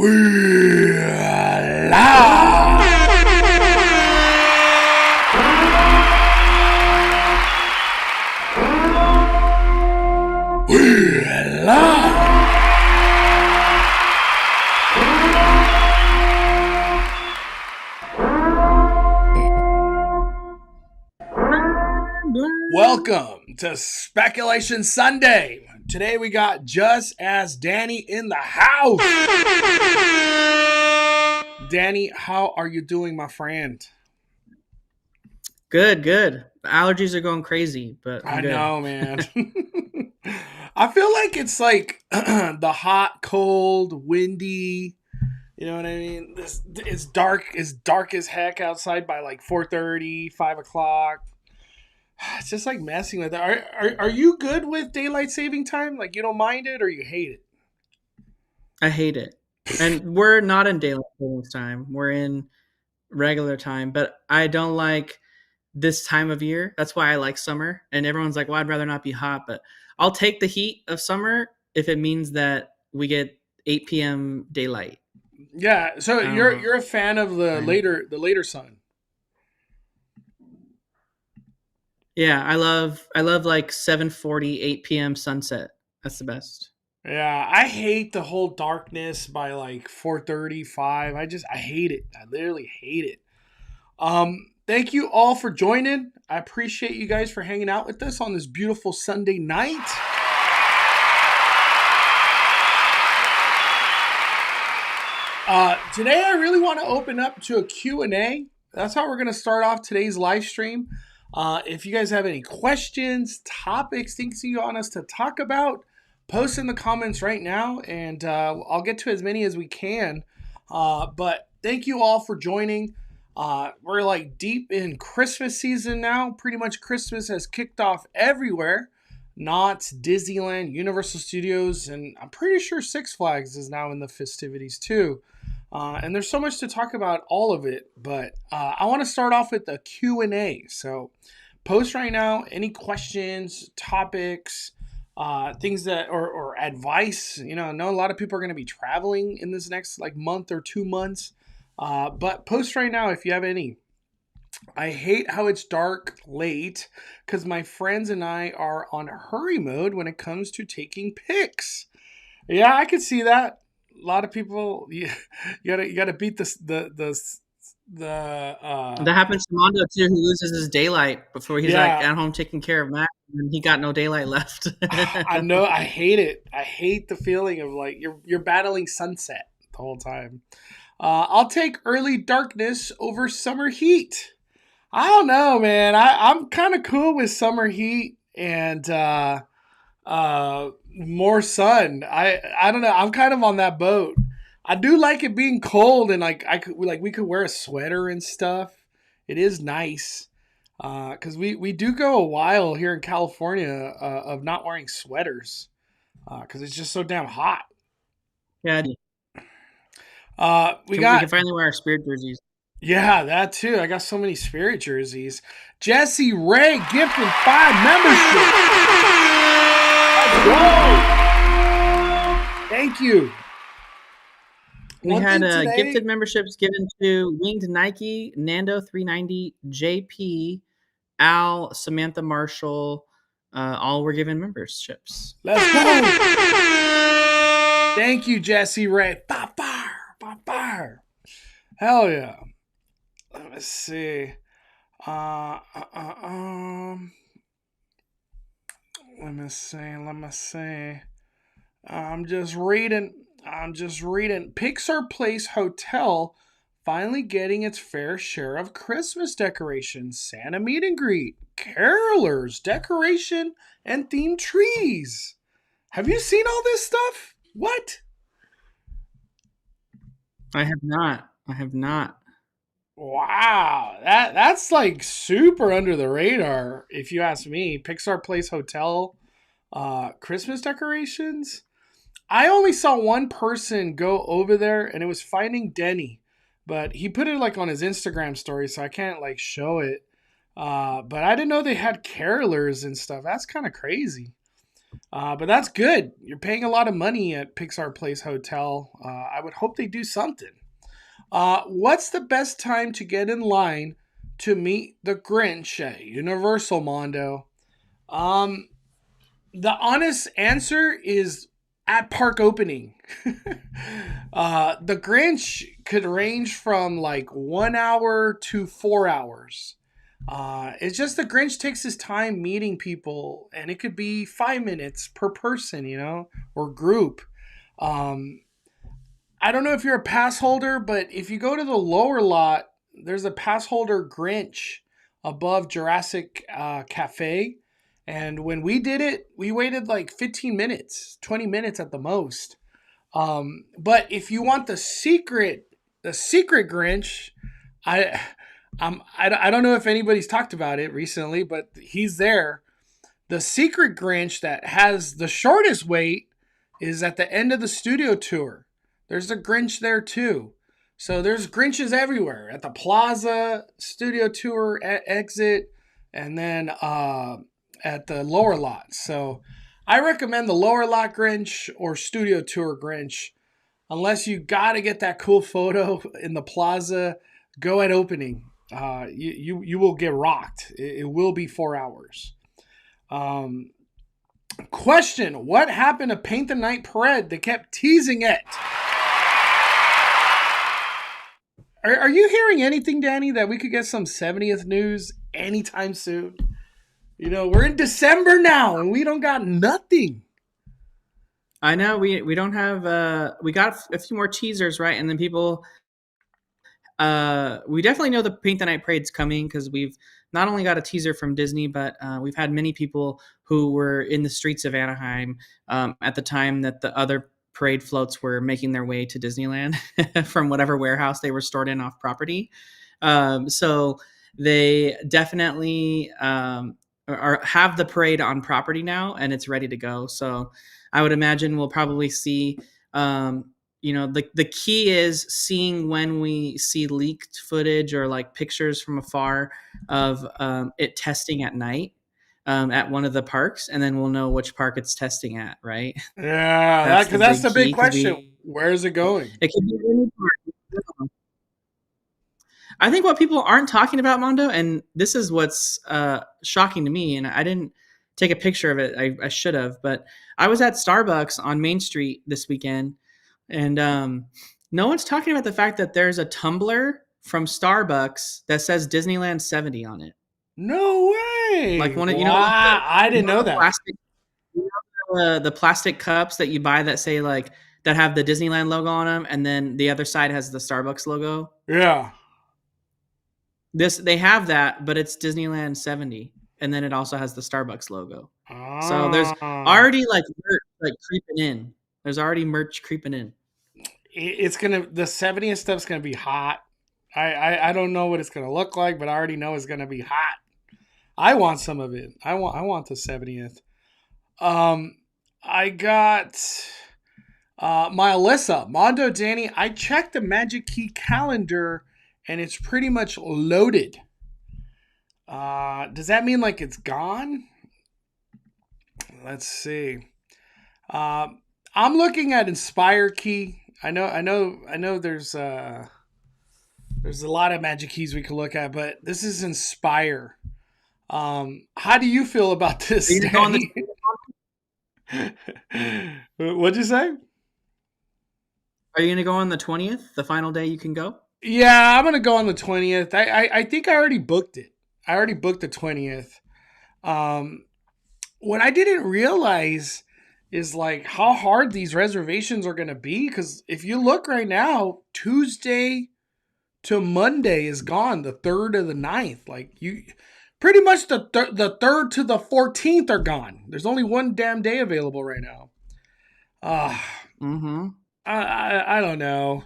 We're live. We're live. Welcome to Speculation Sunday. Today we got Just Ask Danny in the house. Danny, how are you doing, my friend? Good. The allergies are going crazy, but I'm good. Know, man. I feel like it's like the hot, cold, windy. You know what I mean? It's dark as heck outside by like 4:30, 5 o'clock. It's just like messing with it. Are you good with daylight saving time? Like you don't mind it or you hate it? I hate it. And we're not in daylight savings time. We're in regular time, but I don't like this time of year. That's why I like summer. And everyone's like, well, I'd rather not be hot, but I'll take the heat of summer if it means that we get 8 p.m. daylight. Yeah, so you're a fan of the later sun. Yeah, I love like 7:40, 8 p.m. sunset. That's the best. Yeah, I hate the whole darkness by like 4:30, 5. I hate it. I literally hate it. Thank you all for joining. I appreciate you guys for hanging out with us on this beautiful Sunday night. Today I really want to open up to a Q&A. That's how we're going to start off today's live stream. If you guys have any questions, topics, things you want us to talk about, post in the comments right now, and I'll get to as many as we can. But thank you all for joining. We're like deep in Christmas season now. Pretty much Christmas has kicked off everywhere. Knott's, Disneyland, Universal Studios, and I'm pretty sure Six Flags is now in the festivities too. And there's so much to talk about all of it, but I want to start off with a Q&A. So post right now any questions, topics, things that or advice. You know, I know a lot of people are going to be traveling in this next like month or 2 months, but post right now if you have any. I hate how it's dark late because my friends and I are on hurry mode when it comes to taking pics. Yeah, I could see that. A lot of people, you gotta beat that happens to Mondo too, who loses his daylight before he's like at home taking care of Mac, and he got no daylight left. I know. I hate it. I hate the feeling of like you're battling sunset the whole time. I'll take early darkness over summer heat. I don't know, man. I'm kind of cool with summer heat and more sun. I don't know. I'm kind of on that boat. I do like it being cold and like we could wear a sweater and stuff. It is nice because we do go a while here in California of not wearing sweaters because it's just so damn hot. Yeah. We can finally wear our Spirit jerseys. Yeah, that too. I got so many Spirit jerseys. Jesse Ray gifted 5 memberships. Let's go. Thank you. We had gifted memberships given to Winged Nike, Nando 390, JP, Al, Samantha Marshall. All were given memberships. Let's go. Thank you, Jesse Ray. Fire. Hell yeah. Let me see. Let me see. I'm just reading. Pixar Place Hotel finally getting its fair share of Christmas decorations, Santa meet and greet, carolers, decoration, and themed trees. Have you seen all this stuff? What? I have not. Wow, that's like super under the radar, if you ask me. Pixar Place Hotel, Christmas decorations. I only saw one person go over there, and it was Finding Denny, but he put it like on his Instagram story, so I can't like show it. But I didn't know they had carolers and stuff. That's kind of crazy. But that's good. You're paying a lot of money at Pixar Place Hotel. I would hope they do something. What's the best time to get in line to meet the Grinch at Universal, Mondo? Um, the honest answer is at park opening. The Grinch could range from like 1 hour to 4 hours. It's just the Grinch takes his time meeting people, and it could be 5 minutes per person, or group. Um, I don't know if you're a pass holder, but if you go to the lower lot, there's a pass holder Grinch above Jurassic Cafe. And when we did it, we waited like 15 minutes, 20 minutes at the most. But if you want the secret Grinch, I, I don't know if anybody's talked about it recently, but he's there. The secret Grinch that has the shortest wait is at the end of the studio tour. There's a Grinch there too. So there's Grinches everywhere at the Plaza, studio tour exit, and then at the lower lot. So I recommend the lower lot Grinch or studio tour Grinch. Unless you got to get that cool photo in the Plaza, go at opening. You will get rocked. It will be 4 hours. Um, Question: what happened to Paint the Night Parade? They kept teasing it. Are you hearing anything, Danny, that we could get some 70th news anytime soon? We're in December now and we don't got nothing. I know we don't have we got a few more teasers, right? And then people we definitely know the Paint the Night Parade's coming because we've not only got a teaser from Disney, but we've had many people who were in the streets of Anaheim at the time that the other parade floats were making their way to Disneyland from whatever warehouse they were stored in off property. So they definitely have the parade on property now, and it's ready to go. So I would imagine we'll probably see. The key is seeing when we see leaked footage or like pictures from afar of it testing at night at one of the parks, and then we'll know which park it's testing at, right? Yeah, That's the because that's big the big key because question. Where is it going? it can be any park. I think what people aren't talking about, Mondo, and this is what's shocking to me, and I didn't take a picture of it. I should have, but I was at Starbucks on Main Street this weekend, and no one's talking about the fact that there's a tumbler from Starbucks that says Disneyland 70 on it. No Like way. one of Wow, I didn't know the that. plastic the plastic cups that you buy that say like that have the Disneyland logo on them, and then the other side has the Starbucks logo. Yeah. They have that, but it's Disneyland 70, and then it also has the Starbucks logo. So there's Ah. already like merch like creeping in. There's already merch creeping in. It's the 70th stuff's gonna be hot. I don't know what it's gonna look like, but I already know it's gonna be hot. I want some of it. I want the 70th. Um, I got my Alyssa, Mondo, Danny. I checked the Magic Key calendar, and it's pretty much loaded. Does that mean like it's gone? Let's see. Uh, I'm looking at Inspire Key. I know. There's a lot of Magic Keys we could look at, but this is Inspire. How do you feel about Are this, you gonna go on Danny? What'd you say? Are you gonna go on the 20th, the final day you can go? Yeah, I'm gonna go on the 20th. I think I already booked it. I already booked the 20th. Um, what I didn't realize is like how hard these reservations are gonna be. Because if you look right now, Tuesday to Monday is gone. The third of the ninth, like you, pretty much the third to the 14th are gone. There's only one damn day available right now. Uh, Mm-hmm. I don't know.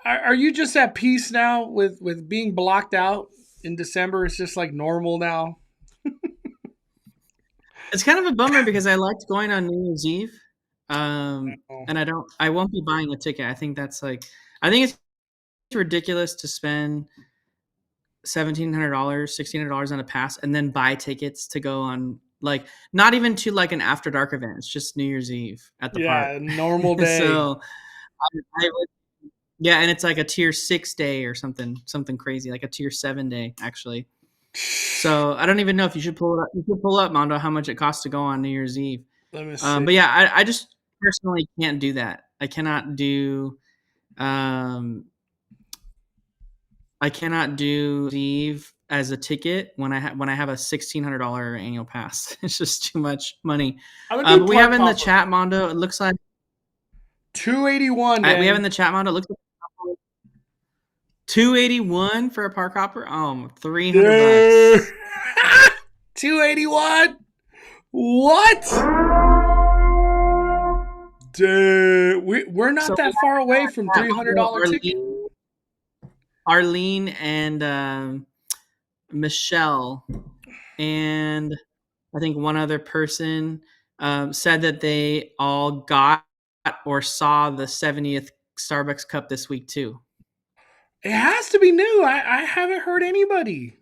Are you just at peace now with being blocked out in December? It's just like normal now. It's kind of a bummer because I liked going on New Year's Eve, Oh. and I won't be buying a ticket. I think it's ridiculous to spend $1,700, $1,600 on a pass and then buy tickets to go on like not even to like an after dark event. It's just New Year's Eve at the Yeah, park. normal day. So I would, yeah, and it's like a tier 6 day or something crazy, like a tier 7 day actually. So I don't even know if you should pull it up. You should pull up, Mondo, how much it costs to go on New Year's Eve. Let me see. But yeah, I just personally can't do that. I cannot do um, Eve as a ticket when I have a $1,600 annual pass. It's just too much money. I'm gonna do But we have park in the hopper. chat, Mondo. It looks like 281, we have in Danny. the chat, Mondo. It looks like 281 for a park hopper. Oh, $300. 281. What? Dude, we're not So that far away from $300 ticket. Arlene and Michelle and I think one other person said that they all got or saw the 70th Starbucks cup this week too. It has to be new. I haven't heard anybody.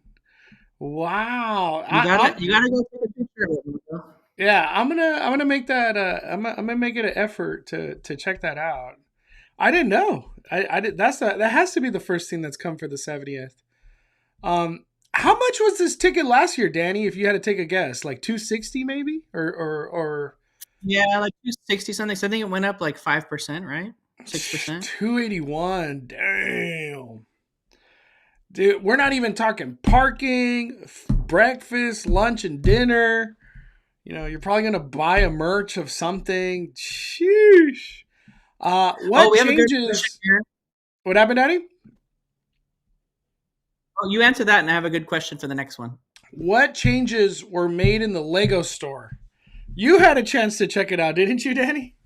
Wow. You gotta go take a picture of it. Yeah, I'm gonna make that. I'm gonna make it an effort to check that out. I didn't know. I did. That has to be the first thing that's come for the 70th. How much was this ticket last year, Danny? If you had to take a guess, like 260 maybe, or Yeah, like 260 something. So I think it went up like 5%, right? 6%. 281. Damn. Dude, we're not even talking parking, breakfast, lunch, and dinner. You're probably gonna buy a merch of something. Sheesh. What We have a good question changes? here. What happened, Daddy? Oh, you answer that, and I have a good question for the next one. What changes were made in the Lego store? You had a chance to check it out, didn't you, Danny?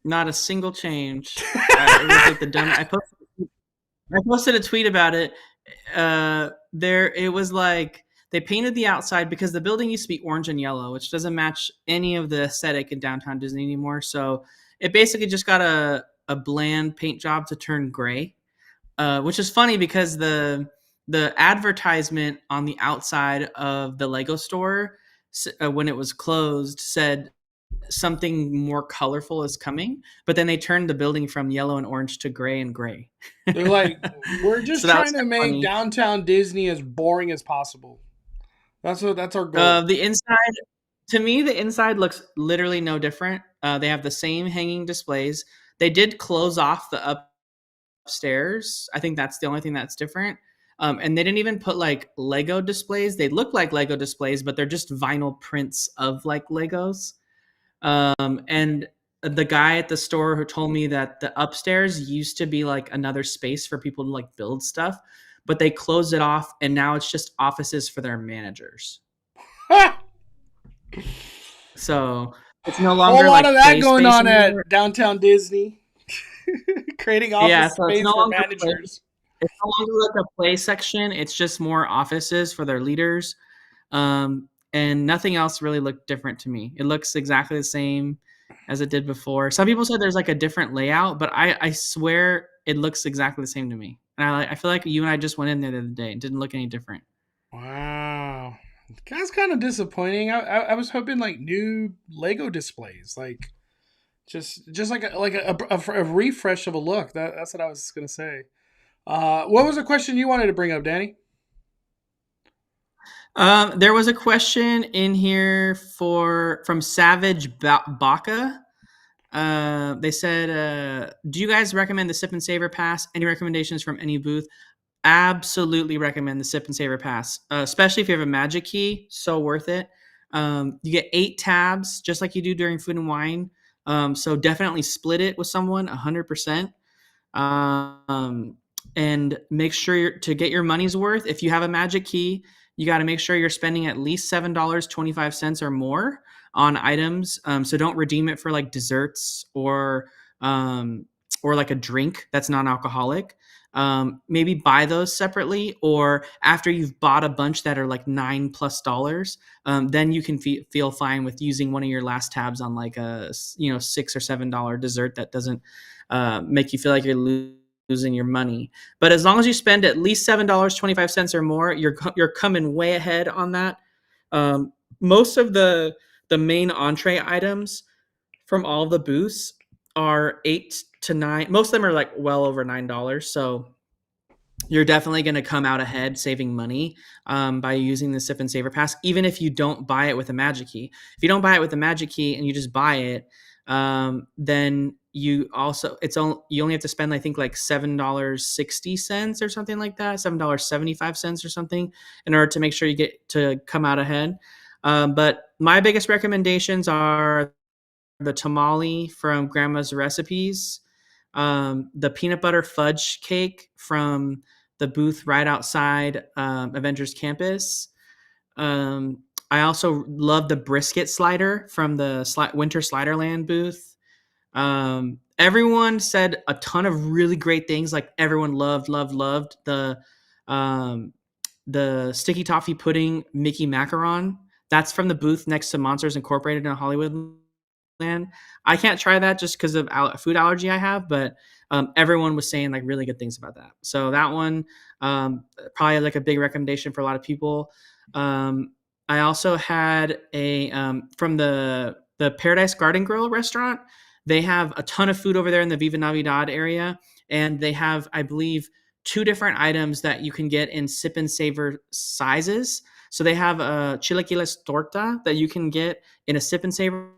Not a single change. It was like the dumb. I posted a tweet about it. It was like they painted the outside because the building used to be orange and yellow, which doesn't match any of the aesthetic in downtown Disney anymore. So it basically just got a bland paint job to turn gray, which is funny because the advertisement on the outside of the Lego store when it was closed said something more colorful is coming, but then they turned the building from yellow and orange to gray and gray. They're like, we're just So that was trying to make funny. downtown Disney as boring as possible. That's our goal. The inside, to me, the inside looks literally no different. They have the same hanging displays. They did close off the upstairs. I think that's the only thing that's different. And they didn't even put like Lego displays. They look like Lego displays, but they're just vinyl prints of like Legos. And the guy at the store who told me that the upstairs used to be like another space for people to like build stuff, but they closed it off and now it's just offices for their managers. So it's no longer whole lot like of that play going space on anymore. at downtown Disney. Creating office So it's space no for longer managers. it's no longer like a play section. It's just more offices for their leaders. And nothing else really looked different to me. It looks exactly the same as it did before. Some people said there's like a different layout, but I swear it looks exactly the same to me. And I feel like you and I just went in there the other day. It didn't look any different. Wow. That's kind of disappointing. I was hoping like new Lego displays, like just like a refresh of a look. That's what I was gonna say. What was the question you wanted to bring up, Danny? There was a question in here from Savage Baka. They said, do you guys recommend the Sip and Savor Pass? Any recommendations from any booth? Absolutely recommend the Sip and Savor Pass, especially if you have a magic key. So worth it. You get 8 tabs, just like you do during Food and Wine. So definitely split it with someone 100%. And make sure to get your money's worth. If you have a magic key, you got to make sure you're spending at least $7.25 or more on items. So don't redeem it for like desserts or like a drink that's non-alcoholic. Maybe buy those separately, or after you've bought a bunch that are like $9+, then you can feel fine with using one of your last tabs on like a $6 or $7 dessert that doesn't make you feel like you're losing your money. But as long as you spend at least $7.25 or more, you're coming way ahead on that. Most of the main entree items from all the booths are 8 to 9. Most of them are like well over $9. So you're definitely going to come out ahead saving money by using the Sip and Savor Pass, even if you don't buy it with a Magic Key. If you don't buy it with a Magic Key and you just buy it, then you only have to spend I think like $7.60 or something like that, $7.75 or something, in order to make sure you get to come out ahead. But my biggest recommendations are the tamale from Grandma's Recipes, the peanut butter fudge cake from the booth right outside Avengers Campus. I also love the brisket slider from the Winter Sliderland booth. Everyone said a ton of really great things. Like everyone loved um, the sticky toffee pudding Mickey macaron. That's from the booth next to Monsters Incorporated in Hollywood Land. I can't try that just because of food allergy I have, but everyone was saying like really good things about that. So that one probably like a big recommendation for a lot of people. I also had a from the Paradise Garden Grill restaurant. They have a ton of food over there in the Viva Navidad area, and they have, I believe, two different items that you can get in Sip and Savor sizes. So they have a chilaquiles torta that you can get in a Sip and Savor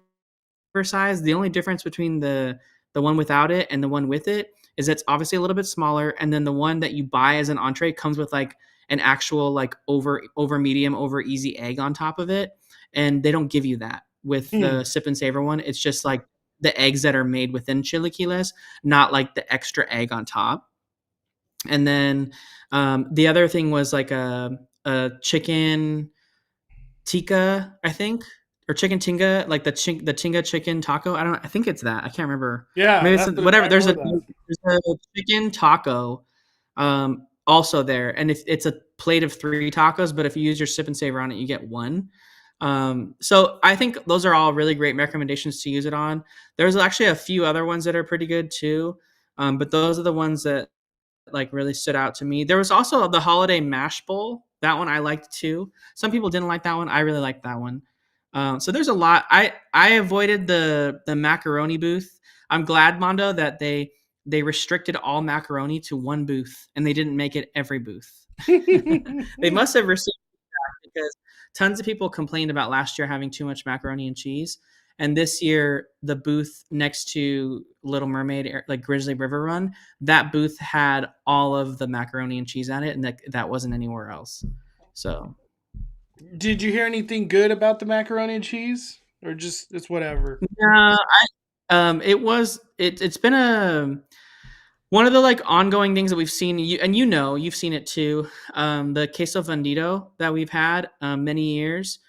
size. The only difference between the one without it and the one with it is it's obviously a little bit smaller, and then the one that you buy as an entree comes with like an actual like over medium over easy egg on top of it, and they don't give you that with the Sip and Savor one. It's just like the eggs that are made within chilaquiles, not like the extra egg on top. And then the other thing was like a chicken tikka, I think, or chicken tinga, like the tinga chicken taco. I don't know. I think it's that. I can't remember. Yeah, Maybe it's whatever. I know that. There's a chicken taco also there, and if it's a plate of 3 tacos, but if you use your Sip and Savor on it, you get one. So I think those are all really great recommendations to use it on. There's actually a few other ones that are pretty good too, but those are the ones that like really stood out to me. There was also the holiday mash bowl. That one I liked too. Some people didn't like that one. I really liked that one. So there's a lot. I avoided the macaroni booth. I'm glad, Mondo, that they restricted all macaroni to one booth and they didn't make it every booth. They must have received that because tons of people complained about last year having too much macaroni and cheese. And this year, the booth next to Little Mermaid, like Grizzly River Run, that booth had all of the macaroni and cheese on it, and that wasn't anywhere else. So, Did you hear anything good about the macaroni and cheese, or just it's whatever? yeah, it's been one of the like ongoing things that we've seen. You've seen it too. The queso fundido that we've had many years.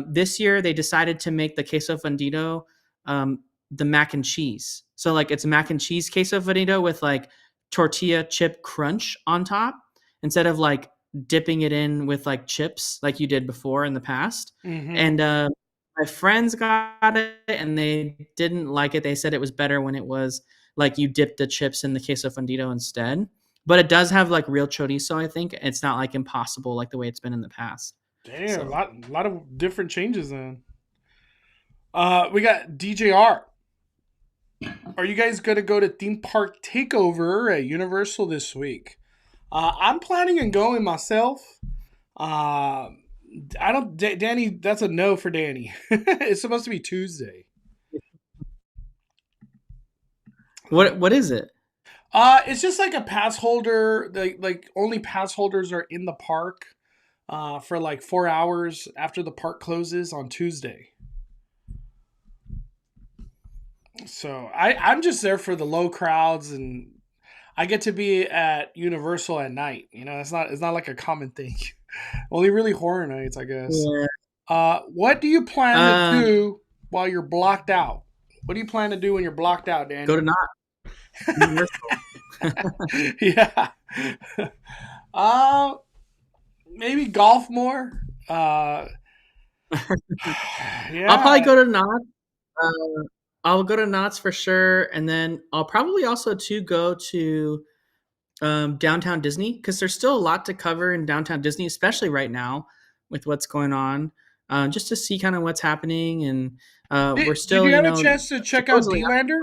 This year they decided to make the queso fundido the mac and cheese. So like it's mac and cheese queso fundido with like tortilla chip crunch on top instead of like dipping it in with like chips like you did before in the past. Mm-hmm. And my friends got it and they didn't like it. They said it was better when it was like you dip the chips in the queso fundido instead. But it does have like real chorizo, I think. It's not like impossible like the way it's been in the past. Damn, So a lot of different changes then. We got DJR. Are you guys gonna go to theme park takeover at Universal this week? I'm planning on going myself. Uh, I don't, Danny. That's a no for Danny. It's supposed to be Tuesday. what is it? It's just like a pass holder. Like only pass holders are in the park. For like 4 hours after the park closes on Tuesday. So I'm just there for the low crowds and I get to be at Universal at night. You know, it's not like a common thing. Only really horror nights, I guess. Yeah. What do you plan to Um, do while you're blocked out? What do you plan to do when you're blocked out, go Danny? to not Universal. Yeah. Uh, Maybe golf more. I'll probably Yeah. go to not. Uh, I'll go to Knott's for sure, and then I'll probably also to go to downtown Disney because there's still a lot to cover in downtown Disney, especially right now with what's going on. just to see kind of what's happening. And we're Did still, you have a chance to check out supposedly. D-Lander?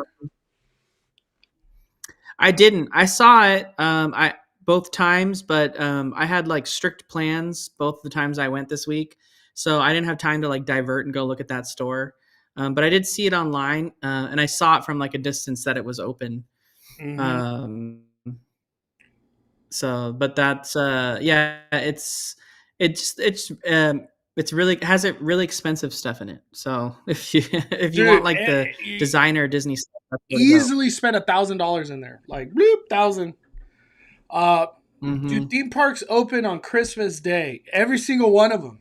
I didn't. I saw it. I both times, but I had like strict plans both the times I went this week, so I didn't have time to like divert and go look at that store. But I did see it online, and I saw it from like a distance that it was open. Mm-hmm. Um, so, but that's yeah, it's really has it really expensive stuff in it. So if you if you want Dude, like the designer Disney stuff, that's where to go. easily spent $1,000 in there. Like, bloop, thousand. Uh, Mm-hmm. dude, theme parks open on Christmas Day. Every single one of them.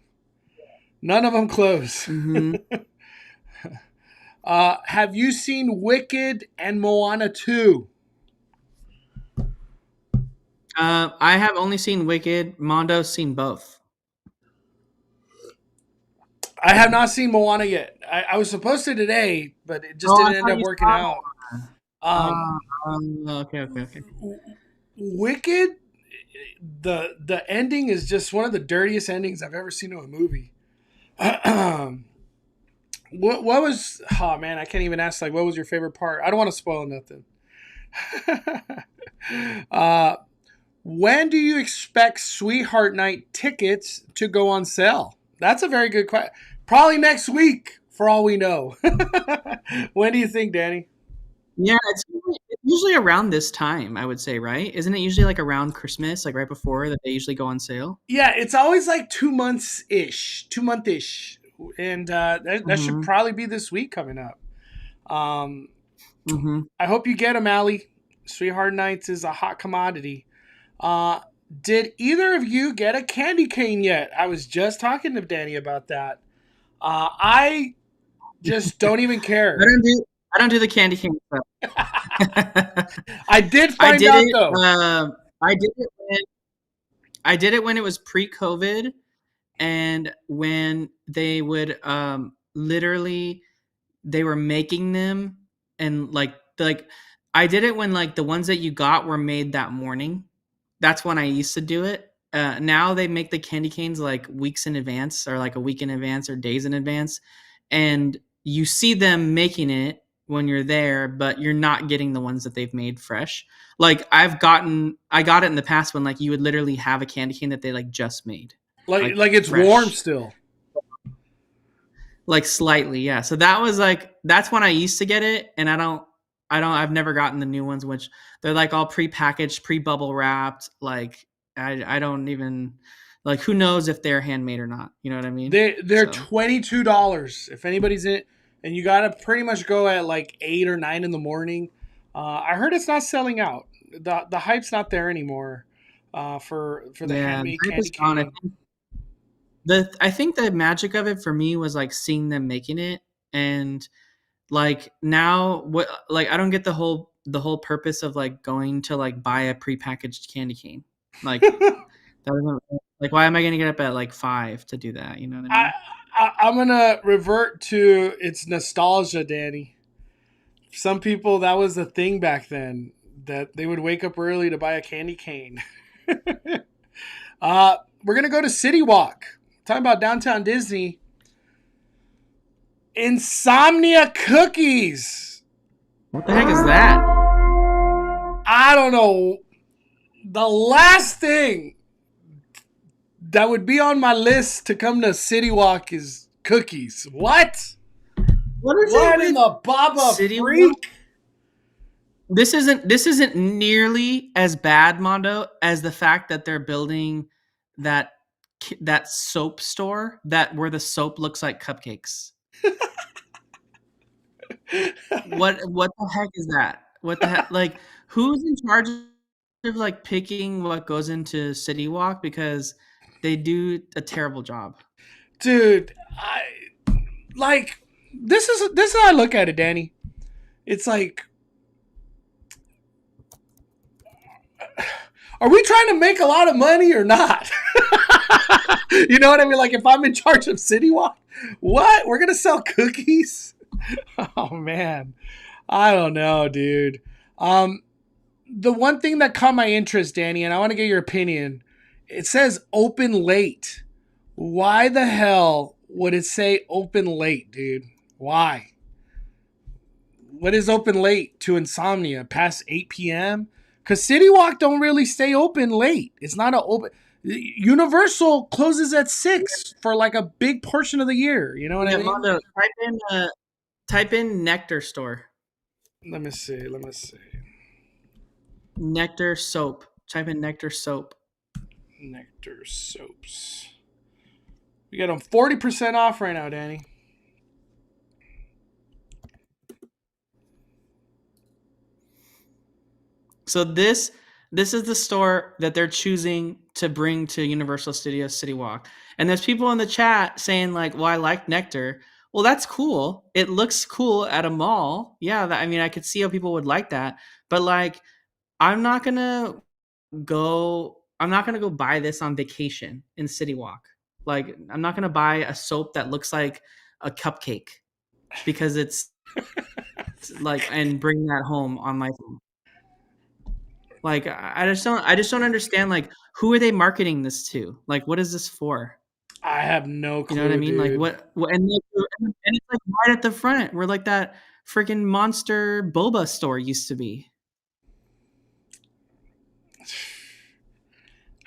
None of them close. Mm-hmm. Have you seen Wicked and Moana 2? I have only seen Wicked. Mondo's seen both. I have not seen Moana yet. I was supposed to today, but it just Oh, I didn't end thought up you working saw out. Moana. Um, Okay. Wicked, the ending is just one of the dirtiest endings I've ever seen to a movie. What was? Oh man, I can't even ask. Like, what was your favorite part? I don't want to spoil nothing. uh, when do you expect Sweetheart Night tickets to go on sale? That's a very good question. Probably next week, for all we know. When do you think, Danny? Yeah, it's usually around this time, I would say, right? Isn't it usually like around Christmas, like right before that they usually go on sale? Yeah, it's always like 2 months ish, 2 month ish, and that should Mm-hmm. probably be this week coming up. Um, Mm-hmm. I hope you get them, Allie. Sweetheart Nights is a hot commodity. Uh, did either of you get a candy cane yet? I was just talking to Danny about that. I just don't even I care. don't do I don't do the candy cane stuff. I did I find did out it. though. I did it when it was pre-COVID, and when they would literally they were making them, and like I did it when like the ones that you got were made that morning. That's when I used to do it. Now they make the candy canes like weeks in advance, or like a week in advance, or days in advance, and you see them making it when you're there, but you're not getting the ones that they've made fresh. Like I got it in the past when like you would literally have a candy cane that they like just made, like Like it's warm fresh, still. like slightly, yeah. So that was like that's when I used to get it, and I've never gotten the new ones, which they're like all pre-packaged, pre-bubble wrapped. Like I don't even like who knows if they're handmade or not. You know what I mean? They're So $22 if anybody's in it, and you gotta pretty much go at like 8 or 9 in the morning. I heard it's not selling out. The hype's not there anymore. For the yeah, handmade hype candy is gone. cane. I think the magic of it for me was like seeing them making it, and like now what like I don't get the whole purpose of like going to like buy a prepackaged candy cane. Like that doesn't like why am I gonna get up at like 5 to do that? You know what I I, mean? I'm gonna revert to its nostalgia, Danny. Some people that was the thing back then that they would wake up early to buy a candy cane. We're gonna go to CityWalk. Talking about downtown Disney. Insomnia cookies. What the heck is that? I don't know. The last thing that would be on my list to come to CityWalk is cookies. What? What is it What in with the Baba City Walk? freak? This isn't nearly as bad, Mondo, as the fact that they're building that that soap store that where the soap looks like cupcakes. What the heck is that? What the heck? Like, who's in charge of like picking what goes into City Walk, because they do a terrible job. Dude, I like this is how I look at it, Danny. It's like, are we trying to make a lot of money or not? You know what I mean? Like if I'm in charge of CityWalk, what? We're gonna sell cookies? Oh man. I don't know, dude. Um the one thing that caught my interest, Danny, and I want to get your opinion, it says open late. Why the hell would it say open late, dude? Why? What is open late to insomnia? Past 8 p.m.? Because CityWalk don't really stay open late. It's not an open. Universal closes at 6 for like a big portion of the year. You know what I Yeah, mean? Mondo, type in Nectar store. Let me see. Let me see. Nectar soap. Type in Nectar soap. Nectar soaps. We got them 40% off right now, Danny. So this is the store that they're choosing to bring to Universal Studios City Walk. And there's people in the chat saying like, "Well, I like Nectar." Well, that's cool. It looks cool at a mall. Yeah, I mean, I could see how people would like that. But like, I'm not gonna I'm not gonna go buy this on vacation in City Walk. Like, I'm not gonna buy a soap that looks like a cupcake because it's like and bring that home on my phone. Like, I just don't understand, like, who are they marketing this to? Like, what is this for? I have no You know what I clue, mean? Like, dude. what and it's, like, right at the front where, like, that freaking Monster boba store used to be.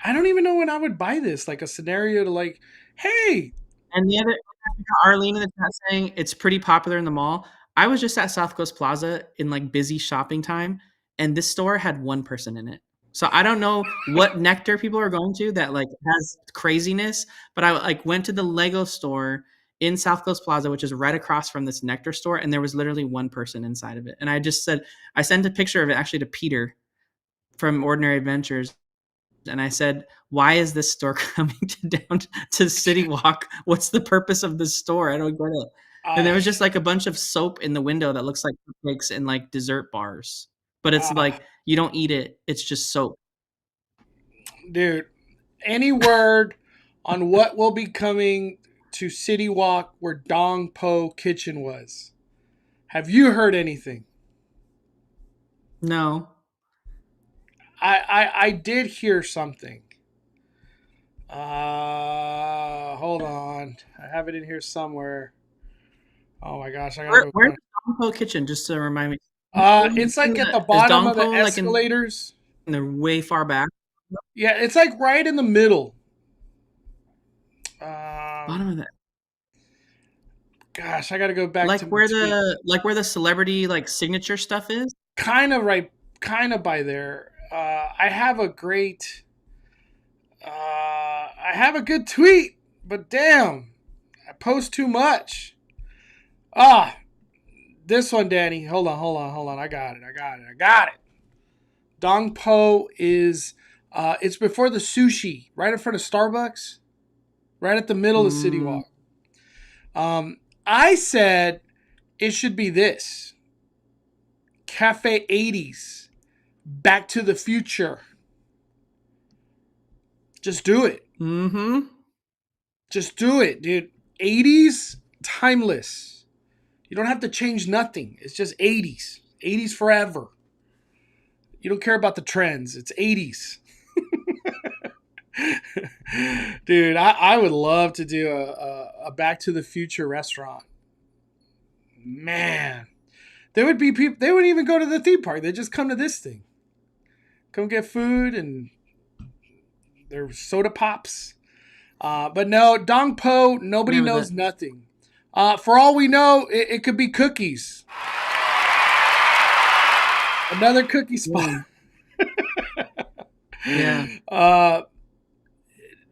I don't even know when I would buy this. Like a scenario to like, hey, And the other Arlene in the chat saying it's pretty popular in the mall. I was just at South Coast Plaza in, like, busy shopping time, and this store had 1 person in it. So I don't know what Nectar people are going to that, like, has craziness, but I, like, went to the Lego store in South Coast Plaza, which is right across from this Nectar store, and there was literally 1 person inside of it. And I just said I sent a picture of it actually to Peter from Ordinary Adventures, and I said, "Why is this store coming down to City Walk? What's the purpose of this store? I don't get it." And there uh, was just like a bunch of soap in the window that looks like cupcakes and like dessert bars, but it's uh, like you don't eat it; it's just soap. dude, any word on what will be coming to City Walk where Dong Po Kitchen was? Have you heard anything? No, I did hear something. Hold on. I have it in here somewhere. Oh my gosh, I gotta go where's find. the Dongpo Kitchen? Just to remind me, It's like at the is bottom of the Dongpo like escalators. in the way far back, Yeah, it's like right in the middle. Um, bottom of it, gosh, I gotta go back to my tweet. like where the celebrity like signature stuff is? Kind of right, kind of by there. I have a great. I have a good tweet, but damn, I post too much. Ah, this one, Danny. Hold on, hold on, hold on. I got it. I got it. I got it. Dongpo is. It's before the sushi, right in front of Starbucks, right at the middle of City Mm, Walk. I said it should be this Cafe 80s, Back to the Future. Just do it. mm-hmm. Just do it, dude. 80s, timeless. You don't have to change nothing. It's just 80s. 80s forever. You don't care about the trends. It's 80s. Dude, I would love to do a Back to the Future restaurant. Man. There would be people, they wouldn't even go to the theme park. They just come to this thing. Come get food and their soda pops. But no, Dong Po, nobody Remember knows that. nothing. For all we know, it could be cookies. Another cookie spot. Mm, yeah. uh,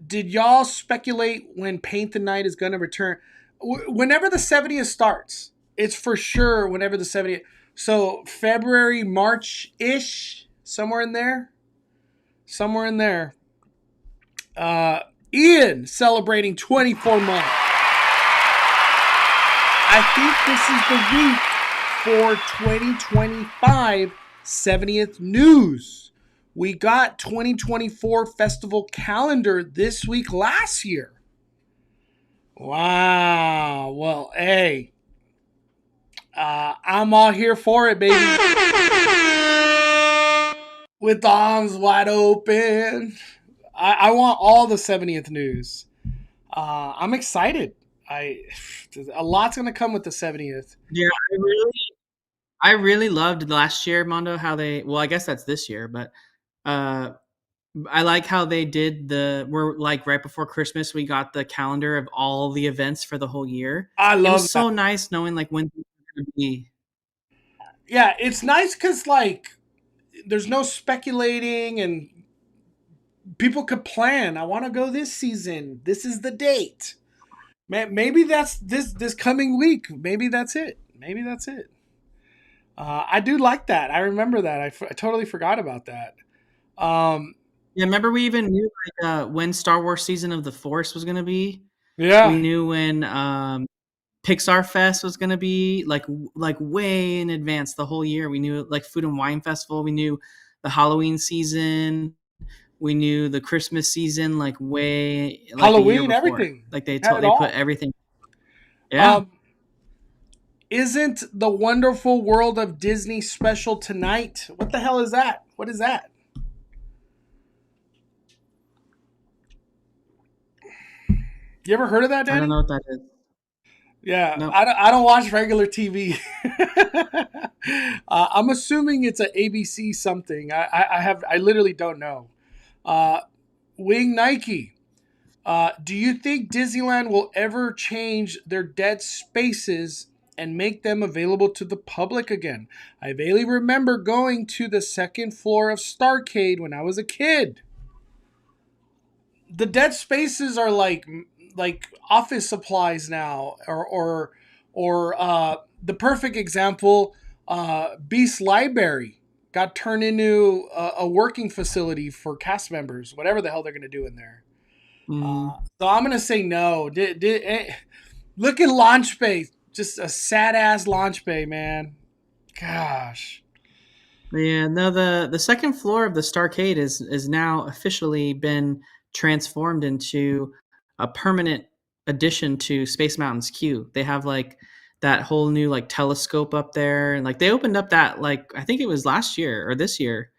did y'all speculate when Paint the Night is going to return? Whenever the 70th starts, it's for sure whenever the 70th. So February, March ish, somewhere in there. Somewhere in there. Ian celebrating 24 months. I think this is the week for 2025 70th news. We got 2024 festival calendar this week last year. Wow. Well, hey, I'm all here for it, baby. With the arms wide open. I want all the 70th news. I'm excited. A lot's gonna come with the 70th. Yeah, I really loved last year, Mondo, how they well, I guess that's this year, but uh I like how they did we're like right before Christmas, we got the calendar of all the events for the whole year. I It love was that. so nice knowing like when things were gonna be. Yeah, it's nice because like there's no speculating and people could plan. I want to go this season. This is the date. Maybe that's this coming week. Maybe that's it. Maybe that's it. I do like that. I remember that. I totally forgot about that. Um, Yeah, remember we even knew like when Star Wars Season of the Force was gonna be. We yeah, knew when Pixar Fest was gonna be like way in advance the whole year. We knew like Food and Wine Festival. We knew the Halloween season. We knew the Christmas season like way like a year Halloween, before. everything Like had it they put all. everything. Yeah, Um, isn't the Wonderful World of Disney special tonight? What the hell is that? What is that? You ever heard of that, I don't Danny? know what that is. Yeah, No. I don't watch regular TV. I'm assuming it's a ABC something. I literally don't know. Uh, Wing Nike. Do you think Disneyland will ever change their dead spaces and make them available to the public again? I vaguely remember going to the second floor of Starcade when I was a kid. The dead spaces are like office supplies now, or the perfect example, Beast Library got turned into a working facility for cast members, whatever the hell they're gonna do in there. Mm. So I'm gonna say no. Look at Launch Bay, just a sad ass Launch Bay, man. Gosh. Yeah, no, the second floor of the Starcade is now officially been transformed into a permanent addition to Space Mountain's queue. They have like that whole new like telescope up there, and like they opened up that like I think it was last year or this year,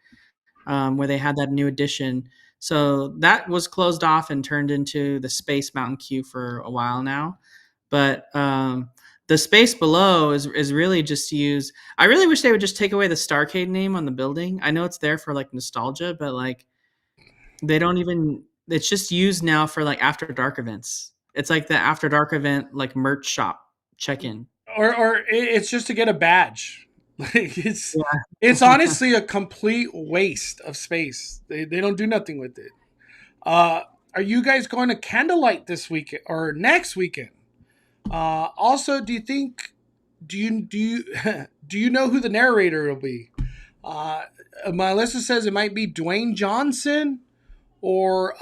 where they had that new addition. So that was closed off and turned into the Space Mountain queue for a while now. But the space below is really just used. I really wish they would just take away the Starcade name on the building. I know it's there for like nostalgia, but like they don't even. It's just used now for like after dark events. It's like the after dark event like merch shop check in. Or it's just to get a badge. Like it's Yeah. honestly a complete waste of space. They don't do nothing with it. Uh, are you guys going to Candlelight this weekend or next weekend? Also, do you do you know who the narrator will be? Uh, my list says it might be Dwayne Johnson or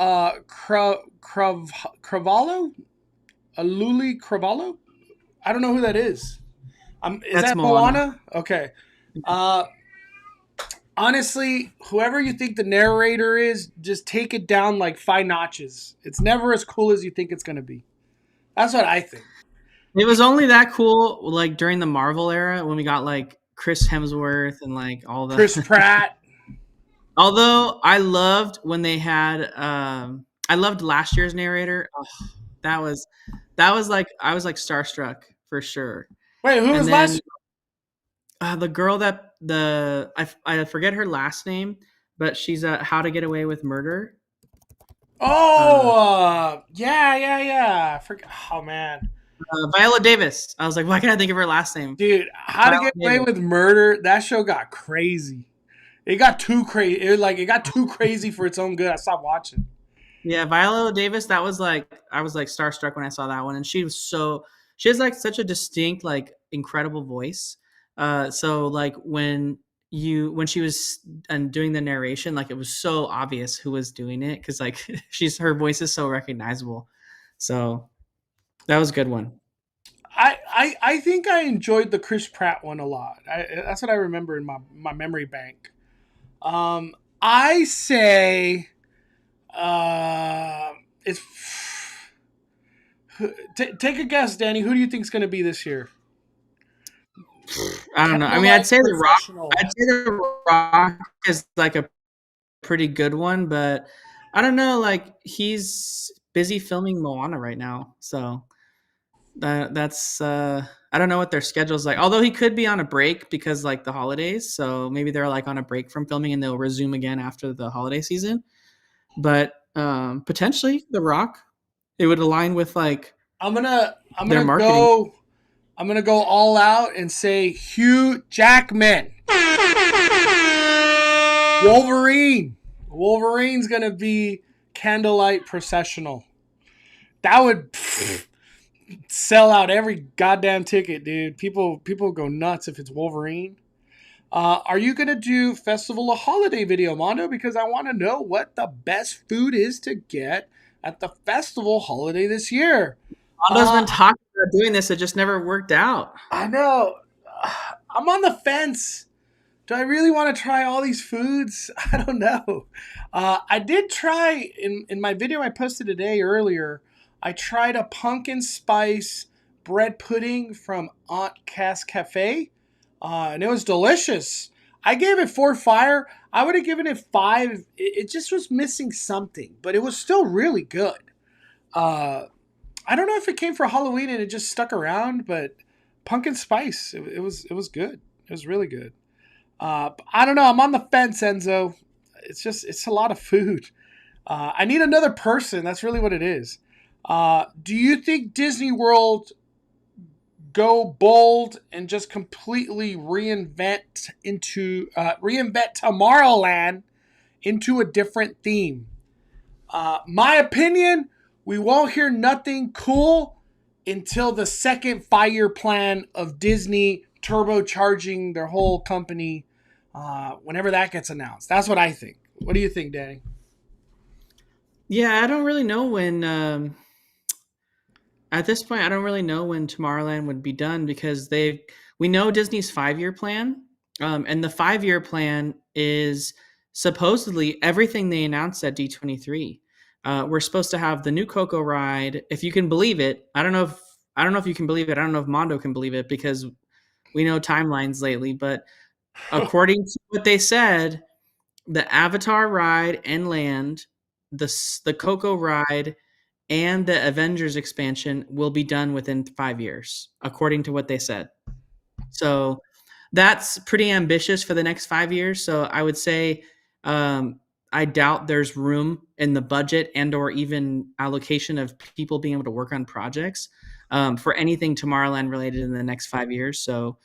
Cravallo, Luli Cravallo. I don't know who that is. Is That's that Moana. Moana? Okay. Uh, honestly, whoever you think the narrator is, just take it down like 5 notches. It's never as cool as you think it's going to be. That's what I think. It was only that cool like during the Marvel era when we got like Chris Hemsworth and like all Chris the. Pratt. Although I loved when they had, I loved last year's narrator. Oh, that was that was like I was like starstruck for sure. Wait, who And was last then year? the girl that I forget her last name, but she's How to Get Away with Murder. Oh, Uh, yeah, yeah, yeah. Oh man, Viola Davis. I was like, why can't I think of her last name? dude, How to Viola Get Away Davis. with Murder? That show got crazy. It got too crazy. It got too crazy for its own good. I stopped watching. Yeah, Viola Davis. That was like I was like starstruck when I saw that one, and she has like such a distinct, like incredible voice. So like when she was and doing the narration, like it was so obvious who was doing it because like her voice is so recognizable. So that was a good one. I think I enjoyed the Chris Pratt one a lot. That's what I remember in my memory bank. I say, it's. Take a guess, Danny. Who do you think is going to be this year? I don't know. I mean, Candlelight I'd Professional. say the Rock is like a pretty good one, but I don't know. Like he's busy filming Moana right now, so That's I don't know what their schedule's like. Although he could be on a break because like the holidays, so maybe they're like on a break from filming and they'll resume again after the holiday season. But potentially The Rock, it would align with like I'm gonna I'm their gonna marketing. go I'm gonna go all out and say Hugh Jackman. Wolverine. Wolverine's gonna be candlelight processional. That would sell out every goddamn ticket, dude. People go nuts if it's Wolverine. Are you gonna do Festival of Holiday video, Mondo? Because I want to know what the best food is to get at the festival holiday this year. Hondo's Uh, been talking about doing this, it just never worked out. I know. I'm on the fence. Do I really want to try all these foods? I don't know. I did try in my video I posted today earlier. I tried a pumpkin spice bread pudding from Aunt Cass Cafe, and it was delicious. I gave it 4 fire. I would have given it 5. It just was missing something, but it was still really good. Uh, I don't know if it came for Halloween and it just stuck around, but pumpkin spice, it was good. It was really good. I don't know. I'm on the fence, Enzo. It's a lot of food. I need another person. That's really what it is. Do you think Disney World go bold and just completely reinvent Tomorrowland into a different theme? My opinion, we won't hear nothing cool until the second 5-year plan of Disney turbocharging their whole company. Whenever that gets announced, that's what I think. What do you think, Danny? Yeah, I don't really know when. At this point, I don't really know when Tomorrowland would be done because we know Disney's 5-year plan, and the 5-year plan is supposedly everything they announced at D23. We're supposed to have the new Coco ride, if you can believe it. I don't know if you can believe it. I don't know if Mondo can believe it because we know timelines lately. But according to what they said, the Avatar ride and land, the Coco ride, and the Avengers expansion will be done within 5 years, according to what they said. So that's pretty ambitious for the next 5 years. So I would say I doubt there's room in the budget and or even allocation of people being able to work on projects for anything Tomorrowland related in the next 5 years. So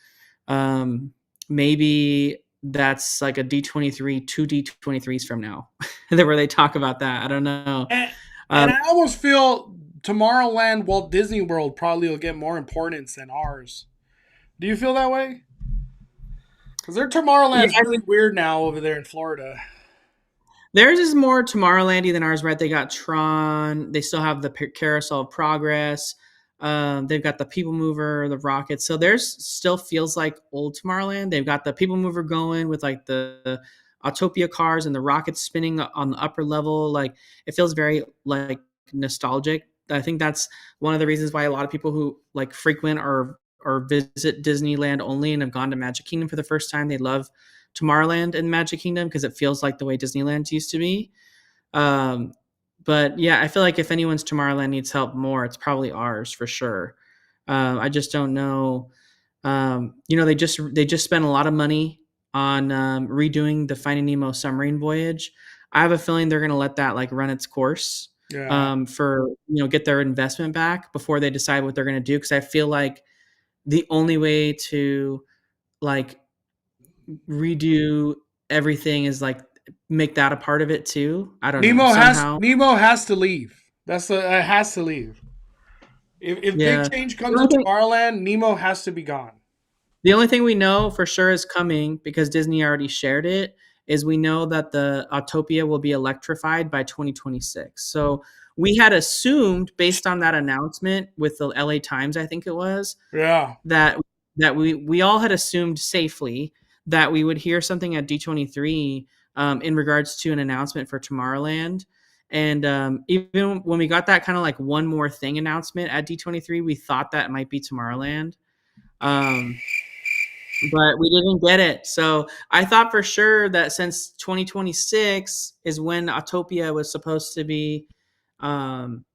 um, maybe that's like a D23, 2 D23s from now, where they talk about that. I don't know. And I almost feel Tomorrowland, Walt Disney World probably will get more importance than ours. Do you feel that way? Because their Yeah, Tomorrowland's really weird now over there in Florida. theirs is more Tomorrowlandy than ours, right? They got Tron. They still have the Carousel of Progress. They've got the People Mover, the Rockets. So theirs still feels like old Tomorrowland. They've got the People Mover going with like the Autopia cars and the rockets spinning on the upper level. Like it feels very like nostalgic. I think that's one of the reasons why a lot of people who like frequent or visit Disneyland only and have gone to Magic Kingdom for the first time, they love Tomorrowland and Magic Kingdom because it feels like the way Disneyland used to be. Um, but yeah, I feel like if anyone's Tomorrowland needs help more, it's probably ours for sure. I just don't know. They just spent a lot of money on redoing the Finding Nemo submarine voyage. I have a feeling they're going to let that like run its course Yeah. for get their investment back before they decide what they're going to do. Because I feel like the only way to like redo everything is like make that a part of it too. I don't know. Somehow. Nemo has to leave. It has to leave. If big Yeah. change The comes to only thing Tomorrowland, Nemo has to be gone. the only thing we know for sure is coming because Disney already shared it is we know that the Autopia will be electrified by 2026. So we had assumed based on that announcement with the LA Times, I think it was, Yeah. that we all had assumed safely that we would hear something at D23 in regards to an announcement for Tomorrowland. And even when we got that kind of like one more thing announcement at D23, we thought that might be Tomorrowland. But we didn't get it. So I thought for sure that since 2026 is when Autopia was supposed to be um,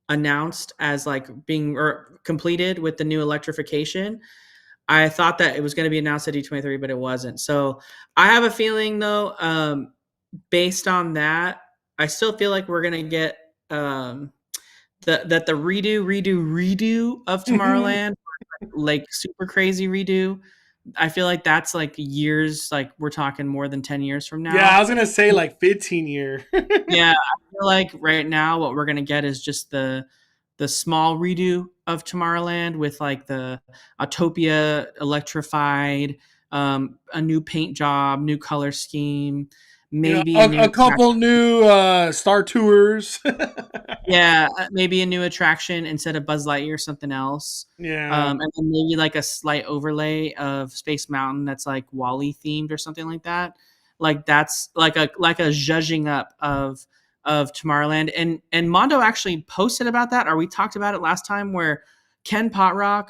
announced as like being or completed with the new electrification. I thought that it was going to be announced at D23, but it wasn't. So I have a feeling though, based on that, I still feel like we're going to get that the redo of Tomorrowland, like super crazy redo. I feel like that's like years, like we're talking more than 10 years from Yeah, I now. was gonna say like 15 year. Yeah, I feel like right now what we're gonna get is just the small redo of Tomorrowland with like the Autopia electrified, a new paint job, new color scheme, maybe a new A couple new Star Tours. yeah, maybe a new attraction instead of Buzz Lightyear or something else. Yeah. And then maybe like a slight overlay of Space Mountain that's like Wally themed or something like that. Like that's like a zhuzhing up of Tomorrowland. And Mondo actually posted about that, or we talked about it last time, where Ken Potrock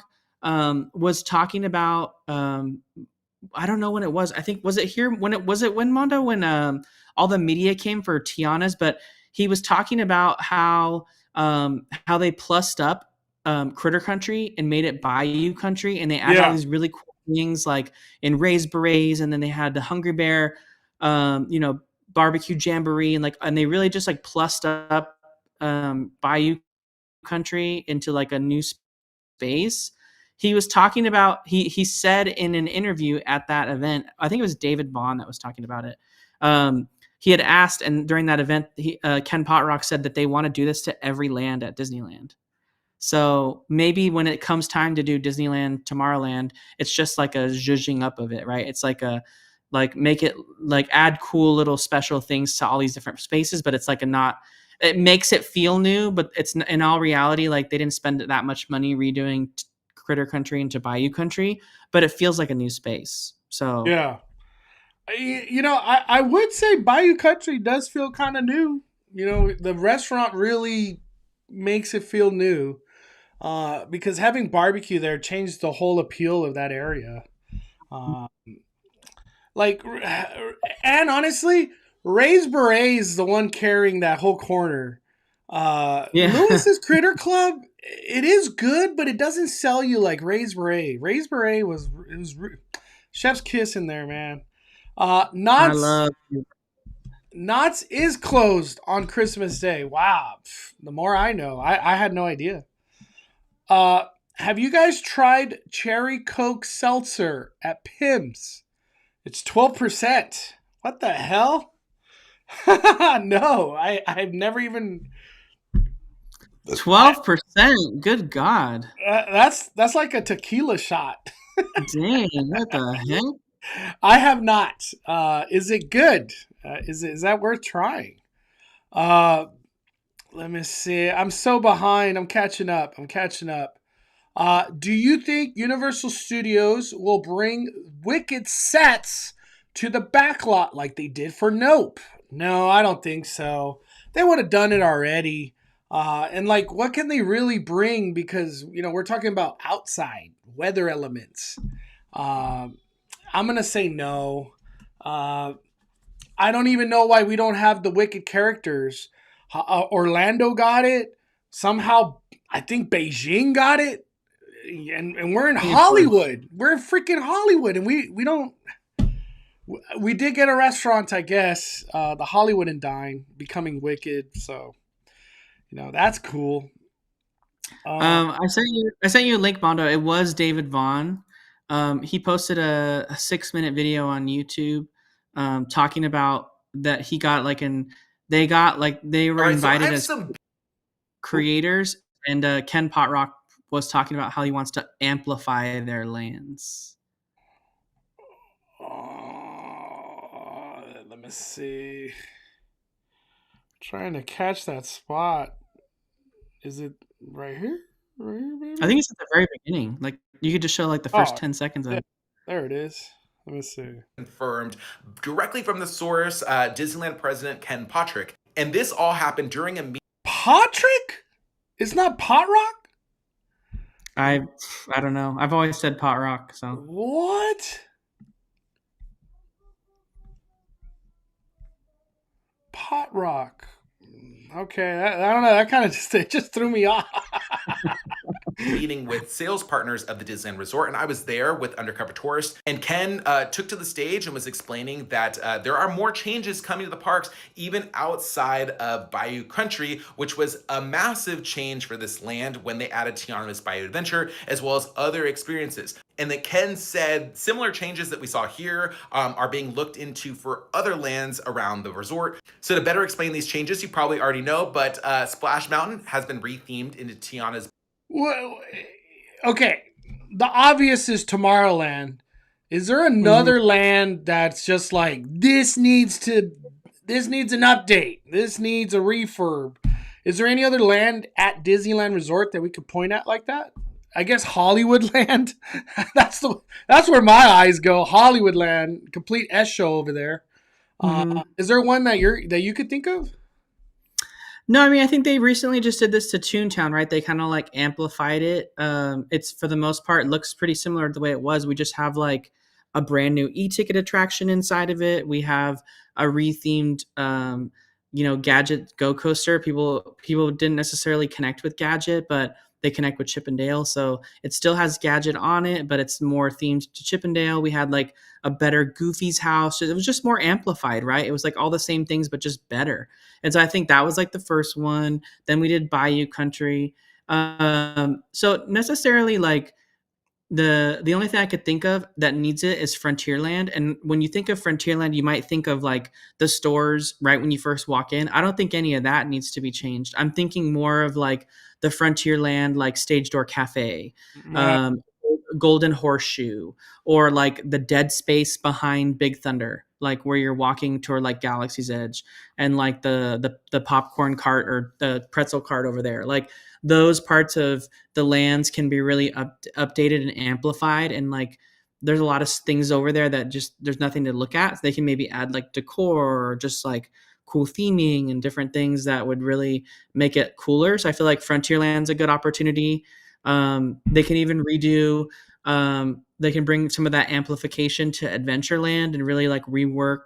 was talking about I don't know when it was. I think was it here when it was it when Mondo when all the media came for Tiana's, but he was talking about how they plussed up Critter Country and made it Bayou Country, and they added all Yeah. these really cool things like in raised berets, and then they had the Hungry Bear, you know, barbecue jamboree, and they really just like plussed up Bayou Country into like a new space. He was talking about he said in an interview at that event, I think it was David Vaughn that was talking about it. He had asked, and during that event, Ken Potrock said that they want to do this to every land at Disneyland. So maybe when it comes time to do Disneyland Tomorrowland, it's just like a zhuzhing up of it, right? It's like make it like add cool little special things to all these different spaces, but it's like a not. It makes it feel new, but it's in all reality like they didn't spend that much money redoing Critter Country into Bayou Country, but it feels like a new space. So Yeah. I would say Bayou Country does feel kind of new. The restaurant really makes it feel new because having barbecue there changed the whole appeal of that area. Uh, like, and honestly, Ray's Beret is the one carrying that whole corner. yeah, Lewis's Critter Club, it is good, but it doesn't sell you like Ray's Beret. Ray's Beret was chef's kiss in there, man. I Knott's love. Knott's is closed on Christmas Day. Wow, the more I know, I had no idea. Uh, have you guys tried cherry Coke seltzer at Pim's? It's 12%. What the hell? No, I've never even. 12%. Good God. That's like a tequila shot. Dang, what the heck? I have not. Is it good? Is that worth trying? Uh, Let me see. I'm so behind. I'm catching up. Do you think Universal Studios will bring Wicked sets to the backlot like they did for Nope? No, I don't think so. They would have done it already. And like, what can they really bring? Because we're talking about outside weather elements. Um, I'm gonna say no. Uh, I don't even know why we don't have the Wicked characters. Orlando got it. Somehow, I think Beijing got it. And we're in Singapore. Hollywood. We're in freaking Hollywood, and we don't. We did get a restaurant, I guess. The Hollywood and Dine becoming Wicked, so that's cool. Uh, I sent you a link, Mondo. It was David Vaughn. He posted a 6-minute video on YouTube, talking about that he got like an they were All right, so I invited have as some. creators, and Ken Potrock was talking about how he wants to amplify their lands. Let me see. Trying to catch that spot. Is it right here? Right here, I baby? think it's at the very beginning. Like you could just show like the first Oh, 10 seconds of yeah, it. there it is. Let me see. Confirmed directly from the source, Disneyland president Ken Potrock. And this all happened during a meeting. Patrick? It's not Pot Rock? I don't know. I've always said Potrock, so What? Pot Rock. Okay, I don't know. That kind of just threw me off. Meeting with sales partners of the Disneyland Resort, and I was there with Undercover Tourist. And Ken took to the stage and was explaining that there are more changes coming to the parks, even outside of Bayou Country, which was a massive change for this land when they added Tiana's Bayou Adventure, as well as other experiences. And that Ken said similar changes that we saw here are being looked into for other lands around the resort. So to better explain these changes, you probably already know, but Splash Mountain has been rethemed into Tiana's. Well, okay, the obvious is Tomorrowland. Is there Mhm. another land that's just like this needs an update. This needs a refurb. Is there any other land at Disneyland Resort that we could point at like that? I guess Hollywood Land. That's where my eyes go. Hollywood Land, complete S show over there. Mhm. Is there one that you could think of? No, I mean, I think they recently just did this to Toontown, right? They kind of like amplified it. It's for the most part looks pretty similar to the way it was. We just have like a brand new e-ticket attraction inside of it. We have a rethemed, Gadget Go Coaster. People didn't necessarily connect with Gadget, but they connect with Chip and Dale. So it still has Gadget on it, but it's more themed to Chip and Dale. We had like a better Goofy's house. It was just more amplified, right? It was like all the same things, but just better. And so I think that was like the first one. Then we did Bayou Country. So necessarily like the only thing I could think of that needs it is Frontierland. And when you think of Frontierland, you might think of like the stores right when you first walk in. I don't think any of that needs to be changed. I'm thinking more of like the Frontierland like Stage Door Cafe, um, Golden Horseshoe, or like the dead space behind Big Thunder, like where you're walking toward like Galaxy's Edge, and like the popcorn cart or the pretzel cart over there. Like those parts of the lands can be really updated and amplified, and like there's a lot of things over there that just there's nothing to look at. So they can maybe add like decor or just like cool theming and different things that would really make it cooler. So I feel like Frontierland's a good opportunity. They can even redo. They can bring some of that amplification to Adventureland and really like rework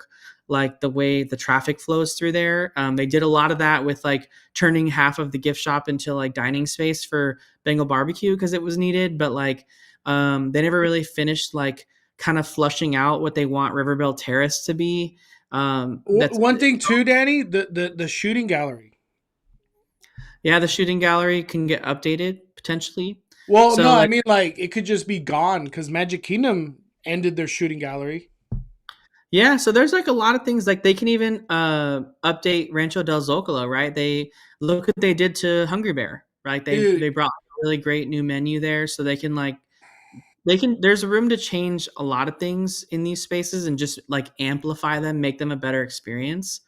like the way the traffic flows through there. They did a lot of that with like turning half of the gift shop into like dining space for Bengal barbecue because it was needed, but like they never really finished like kind of flushing out what they want Riverbell Terrace to be. That's One thing too, Danny, the shooting gallery. Yeah, the shooting gallery can get updated potentially. Well, no, So I like mean like it could just be gone because Magic Kingdom ended their shooting gallery. yeah, so there's like a lot of things like they can even update Rancho del Zocalo, right? They look what they did to Hungry Bear, right? They Dude, brought a really great new menu there, so they can like there's room to change a lot of things in these spaces and just like amplify them, make them a better experience.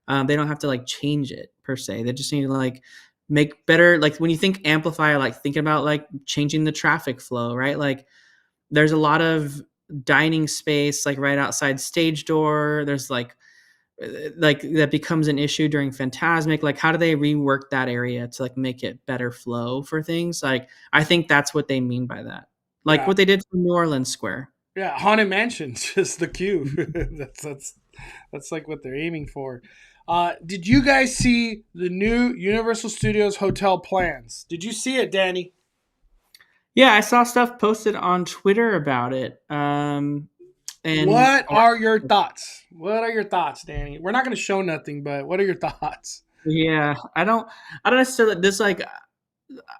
They don't have to like change it per se. They just need to like make better. Like when you think amplify, like thinking about like changing the traffic flow, right? Like there's a lot of dining space like right outside stage door. There's like that becomes an issue during Phantasmic. Like how do they rework that area to like make it better flow for things? Like I think that's what they mean by that. Like yeah, what they did for New Orleans Square. yeah, Haunted Mansion, just the cue. That's like what they're aiming for. Did you guys see the new Universal Studios hotel plans? Did you see it, Danny? Yeah, I saw stuff posted on Twitter about it. And What are your thoughts? What are your thoughts, Danny? We're not going to show nothing, but what are your thoughts? yeah, I don't necessarily this like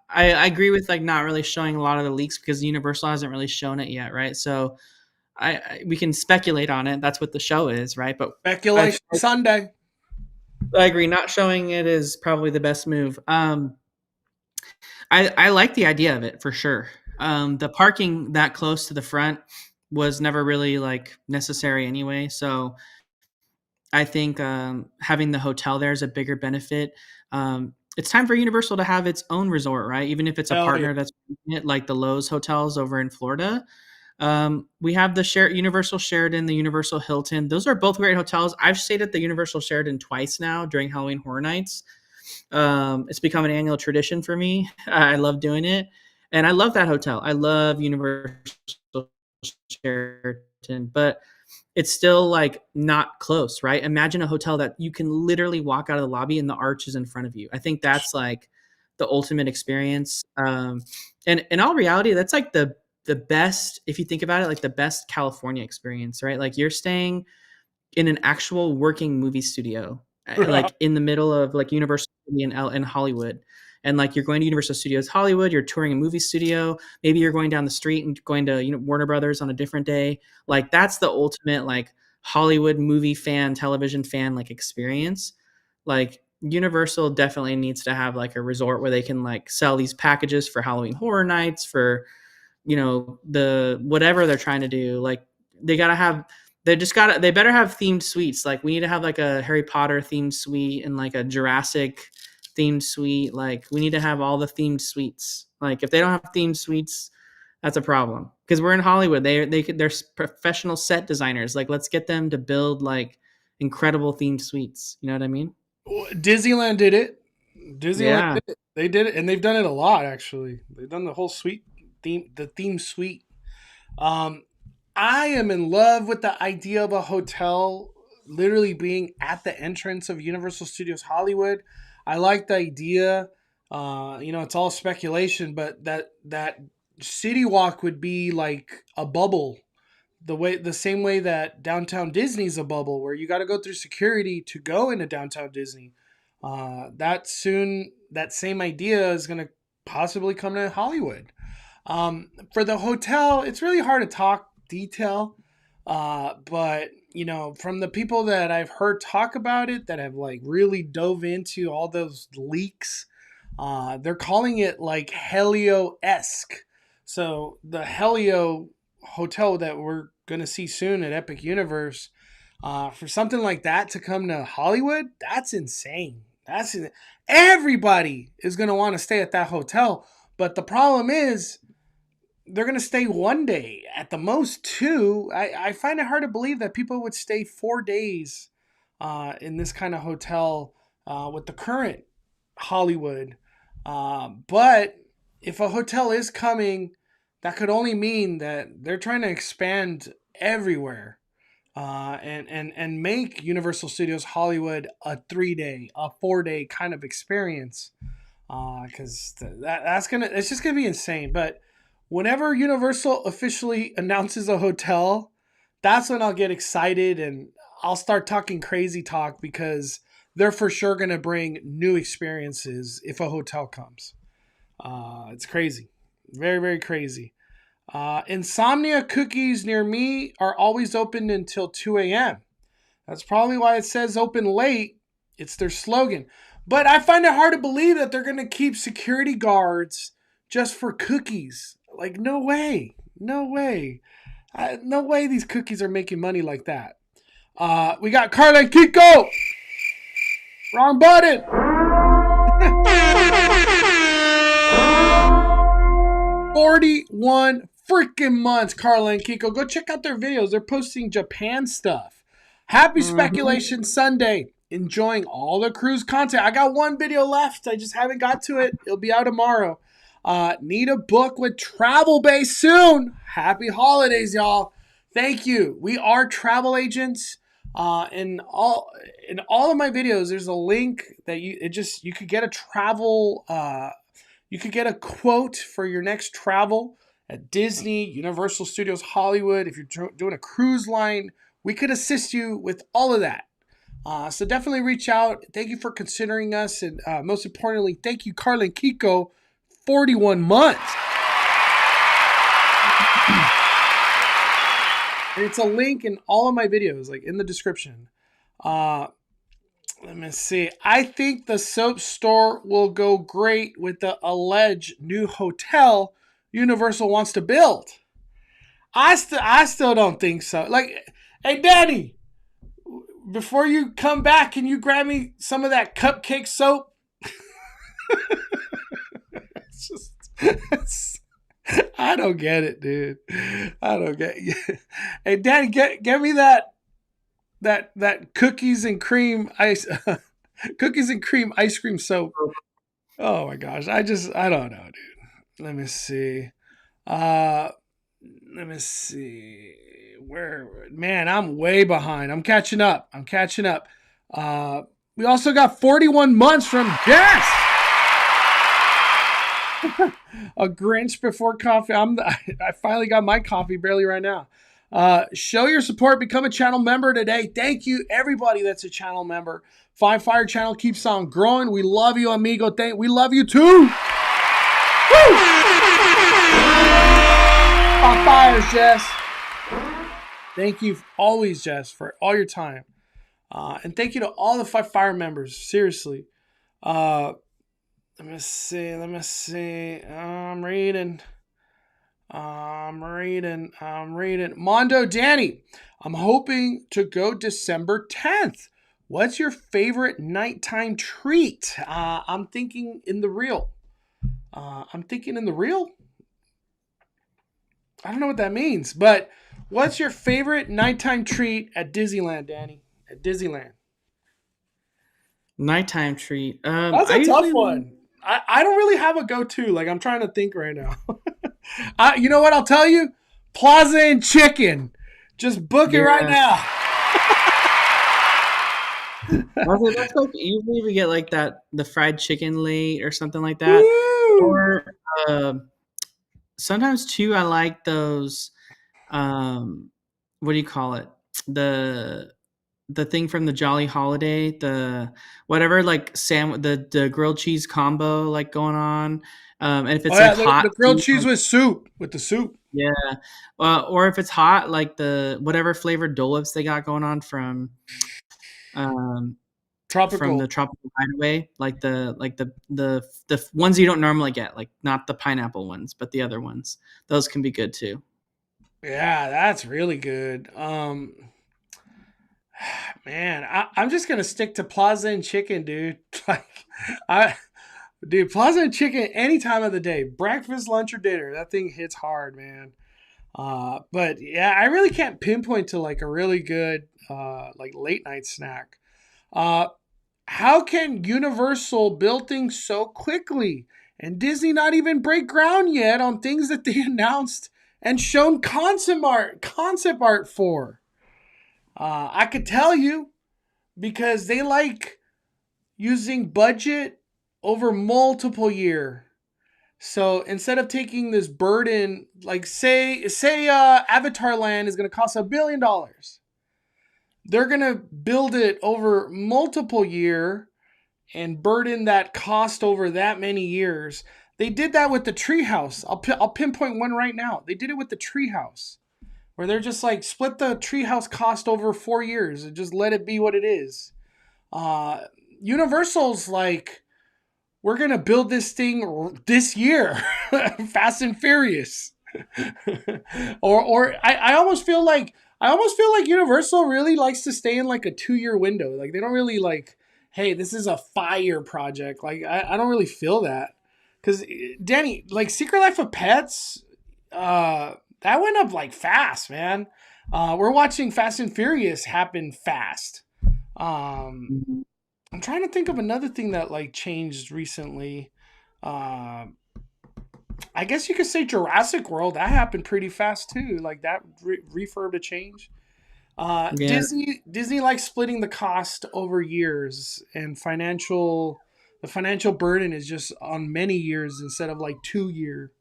I agree with like not really showing a lot of the leaks because Universal hasn't really shown it yet, right? So we can speculate on it. That's what the show is, right? But I Speculation Sunday. I agree. Not showing it is probably the best move. I like the idea of it for sure. The parking that close to the front was never really like necessary anyway. So I think having the hotel there is a bigger benefit. It's time for Universal to have its own resort, right? Even if it's a Hell yeah. partner that's it, like the Lowe's hotels over in Florida. We have the Universal Sheraton, the Universal Hilton. Those are both great hotels. I've stayed at the Universal Sheraton twice now during Halloween Horror Nights. It's become an annual tradition for me. I love doing it, and I love that hotel. I love Universal Sheraton, but it's still like not close, right? Imagine a hotel that you can literally walk out of the lobby and the arch is in front of you. I think that's like the ultimate experience. And in all reality, that's like the best, if you think about it, like the best California experience, right? Like you're staying in an actual working movie studio, like in the middle of like Universal in Hollywood. And like you're going to Universal Studios Hollywood, you're touring a movie studio. Maybe you're going down the street and going to Warner Brothers on a different day. Like that's the ultimate like Hollywood movie fan, television fan like experience. Like Universal definitely needs to have like a resort where they can like sell these packages for Halloween Horror Nights, for the whatever they're trying to do. Like they gotta have they better have themed suites. Like we need to have like a Harry Potter themed suite and like a Jurassic themed suite. Like we need to have all the themed suites. Like if they don't have themed suites, that's a problem, because we're in Hollywood. They're professional set designers. Like let's get them to build like incredible themed suites. You know what I mean? Disneyland did it. Yeah. Did it. They did it, and they've done it a lot actually. They've done the whole suite the theme suite. I am in love with the idea of a hotel literally being at the entrance of Universal Studios Hollywood. I like the idea. It's all speculation, but that CityWalk would be like a bubble, the same way that downtown Disney's a bubble, where you got to go through security to go into downtown Disney. That same idea is going to possibly come to Hollywood. For the hotel, it's really hard to talk detail, but from the people that I've heard talk about it, that have like really dove into all those leaks, they're calling it like Helio-esque. So the Helio hotel that we're gonna see soon at Epic Universe, for something like that to come to Hollywood, that's insane. Everybody is gonna want to stay at that hotel, but the problem is, they're going to stay one day, at the most two. I find it hard to believe that people would stay 4 days in this kind of hotel with the current Hollywood. But if a hotel is coming, that could only mean that they're trying to expand everywhere and make Universal Studios Hollywood a 3-day, a 4-day kind of experience. Because it's just gonna be insane. But whenever Universal officially announces a hotel, that's when I'll get excited and I'll start talking crazy talk, because they're for sure going to bring new experiences if a hotel comes. It's crazy. Very, very crazy. Insomnia cookies near me are always open until 2 a.m. That's probably why it says open late. It's their slogan. But I find it hard to believe that they're going to keep security guards just for cookies. Like, no way. No way. No way these cookies are making money like that. We got Carla and Kiko. Wrong button. 41 freaking months, Carla and Kiko. Go check out their videos. They're posting Japan stuff. Happy Speculation Sunday. Enjoying all the cruise content. I got one video left. I just haven't got to it. It'll be out tomorrow. Need a book with Travel Base soon. Happy holidays, y'all. Thank you. We are travel agents. In all of my videos, there's a link that you could get a travel. You could get a quote for your next travel at Disney, Universal Studios Hollywood. If you're doing a cruise line, we could assist you with all of that. So definitely reach out. Thank you for considering us, and most importantly, thank you, Carla and Kiko. 41 months. And it's a link in all of my videos, like in the description. Let me see. I think the soap store will go great with the alleged new hotel Universal wants to build. I still don't think so. Like, hey, Danny, before you come back, can you grab me some of that cupcake soap? I don't get it, dude. I don't get it. Hey, Daddy, get me that cookies and cream ice cream soap. Oh my gosh. I don't know, dude. Let me see. man, I'm way behind. I'm catching up. We also got 41 months from Jess. A Grinch before coffee. I finally got my coffee barely right now. Show your support. Become a channel member today. Thank you, everybody that's a channel member. Five Fire channel keeps on growing. We love you, amigo. We love you too. Woo! Five Fires, Jess. Thank you always, Jess, for all your time. And thank you to all the Five Fire members. Seriously. Let me see. I'm reading. Mondo Danny, I'm hoping to go December 10th. What's your favorite nighttime treat? I'm thinking in the real. I don't know what that means, but what's your favorite nighttime treat at Disneyland, Danny? At Disneyland. Nighttime treat. That's a tough one. I don't really have a go-to. Like, I'm trying to think right now. You know what? I'll tell you. Plaza and Chicken. Just book it right now. That's like usually we get like the fried chicken late or something like that. Woo! Or sometimes too I like those what do you call it? The thing from the Jolly Holiday, the whatever, like the grilled cheese combo like going on. And if it's hot, the grilled cheese with the soup. Yeah. Or if it's hot, like the whatever flavored Dole Whips they got going on from the Tropical Hideaway, like the ones you don't normally get, like not the pineapple ones, but the other ones. Those can be good too. Yeah, that's really good. Man, I'm just gonna stick to Plaza and Chicken, dude. Plaza and Chicken any time of the day, breakfast, lunch, or dinner. That thing hits hard, man. But yeah, I really can't pinpoint to like a really good like late night snack. How can Universal build things so quickly and Disney not even break ground yet on things that they announced and shown concept art for? I could tell you because they like using budget over multiple year. So instead of taking this burden, like say Avatar Land is going to cost $1 billion. They're going to build it over multiple year and burden that cost over that many years. They did that with the Treehouse. I'll pinpoint one right now. They did it with the Treehouse, where they're just like split the Treehouse cost over 4 years and just let it be what it is. Universal's like, we're gonna build this thing this year, Fast and Furious, or I almost feel like Universal really likes to stay in like a 2-year window. Like they don't really like, hey, this is a 5-year project. Like I don't really feel that, because Danny, like Secret Life of Pets, that went up like fast, man. We're watching Fast and Furious happen fast. I'm trying to think of another thing that like changed recently. I guess you could say Jurassic World. That happened pretty fast too. Like that refurb to change. Yeah. Disney likes splitting the cost over years, and the financial burden is just on many years instead of like 2 year.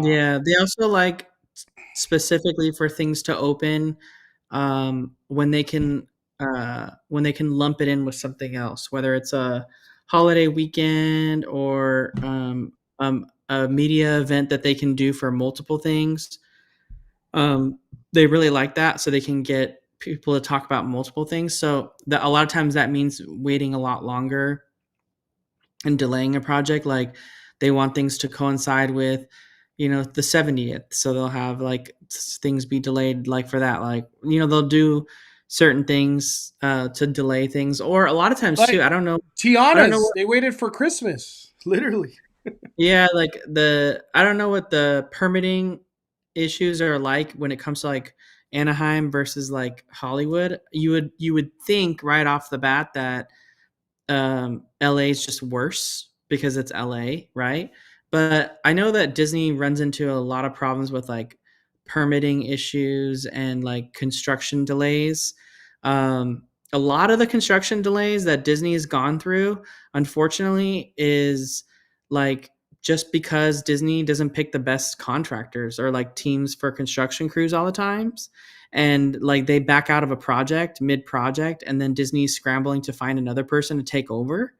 Yeah, they also like specifically for things to open when they can lump it in with something else, whether it's a holiday weekend or a media event that they can do for multiple things. They really like that, so they can get people to talk about multiple things. So a lot of times that means waiting a lot longer and delaying a project. Like they want things to coincide with, the 70th. So they'll have like things be delayed, like for that, like, they'll do certain things to delay things, or a lot of times like, too, I don't know. Tiana's, they waited for Christmas, literally. Yeah, like I don't know what the permitting issues are like when it comes to like Anaheim versus like Hollywood. You would think right off the bat that LA is just worse because it's LA, right? But I know that Disney runs into a lot of problems with like permitting issues and like construction delays. A lot of the construction delays that Disney has gone through, unfortunately, is like just because Disney doesn't pick the best contractors or like teams for construction crews all the times. And like they back out of a project mid project, and then Disney's scrambling to find another person to take over.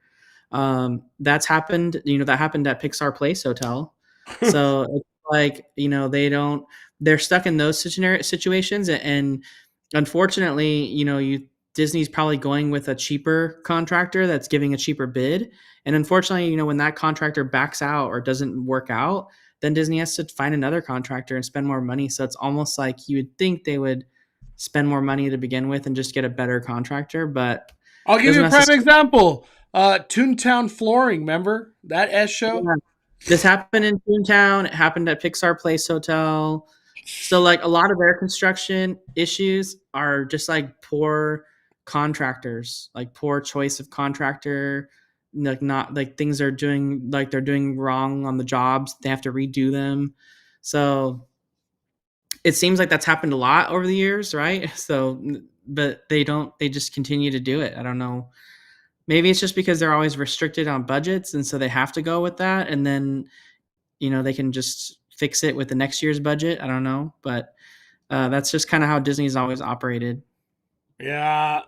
That's happened, that happened at Pixar Place Hotel. So it's like, they're stuck in those situations. And unfortunately, Disney's probably going with a cheaper contractor that's giving a cheaper bid. And unfortunately, when that contractor backs out or doesn't work out, then Disney has to find another contractor and spend more money. So it's almost like you would think they would spend more money to begin with and just get a better contractor. But I'll give you a prime example. Toontown Flooring, remember that S show? Yeah. This happened in Toontown. It happened at Pixar Place Hotel. So like a lot of their construction issues are just like poor contractors, like poor choice of contractor, like not like things are doing like they're doing wrong on the jobs. They have to redo them. So it seems like that's happened a lot over the years, right? So, but they just continue to do it. I don't know. Maybe it's just because they're always restricted on budgets, and so they have to go with that, and then they can just fix it with the next year's budget. I don't know, but that's just kind of how Disney's always operated. Yeah,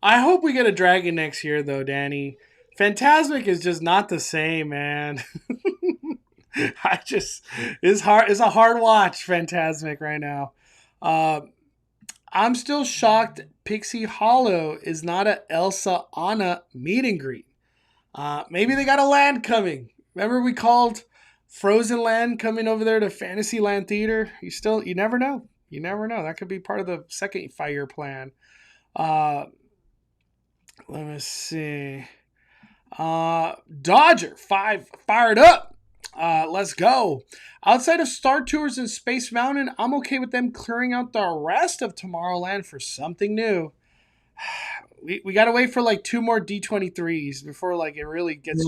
I hope we get a dragon next year, though, Danny. Fantasmic is just not the same, man. It's a hard watch, Fantasmic, right now. I'm still shocked Pixie Hollow is not a Elsa Anna meet and greet. Maybe they got a land coming. Remember we called Frozen Land coming over there to Fantasyland Theater? You never know. You never know. That could be part of the second 5-year plan. Let me see. Dodger 5 fired up. Let's go. Outside of Star Tours and Space Mountain, I'm okay with them clearing out the rest of Tomorrowland for something new. We gotta wait for like 2 more D23s before like it really gets.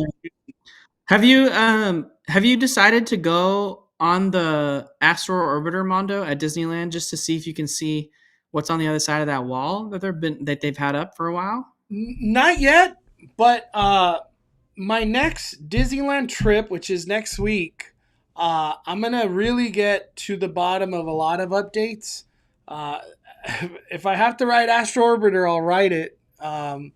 Have you decided to go on the Astro Orbiter Mondo at Disneyland just to see if you can see what's on the other side of that wall that they've had up for a while? Not yet, but my next Disneyland trip, which is next week, I'm gonna really get to the bottom of a lot of updates. If I have to write Astro Orbiter, I'll write it. And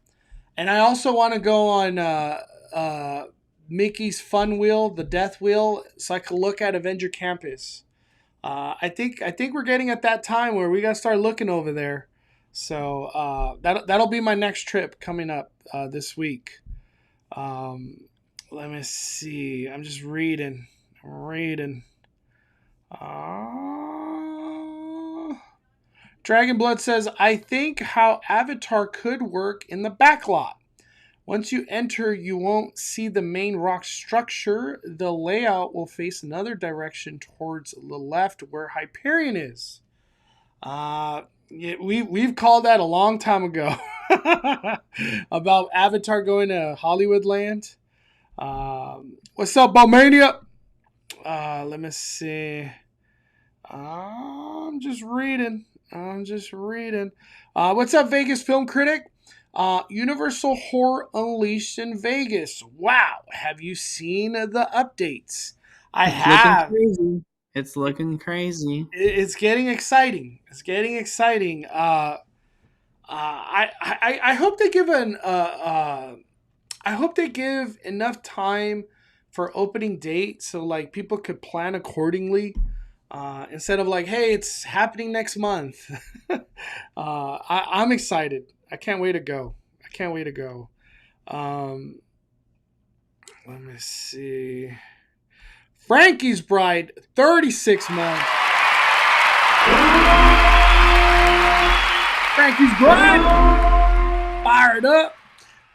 I also want to go on Mickey's Fun Wheel, the Death Wheel, so I can look at Avenger Campus. I think we're getting at that time where we gotta start looking over there. So that'll be my next trip coming up this week. Let me see. I'm just reading. Dragon Blood says, I think how Avatar could work in the back lot. Once you enter, you won't see the main rock structure. The layout will face another direction towards the left where Hyperion is. We've called that a long time ago about Avatar going to Hollywood Land. What's up, Balmania? Let me see. I'm just reading. What's up, Vegas Film Critic? Universal Horror Unleashed in Vegas. Wow. Have you seen the updates? I have. It's looking crazy. It's getting exciting. I hope they give I hope they give enough time for opening date so like people could plan accordingly. Instead of like, hey, it's happening next month. I'm excited. I can't wait to go. Let me see. Frankie's Bride, 36 months. Frankie's Bride, fired up.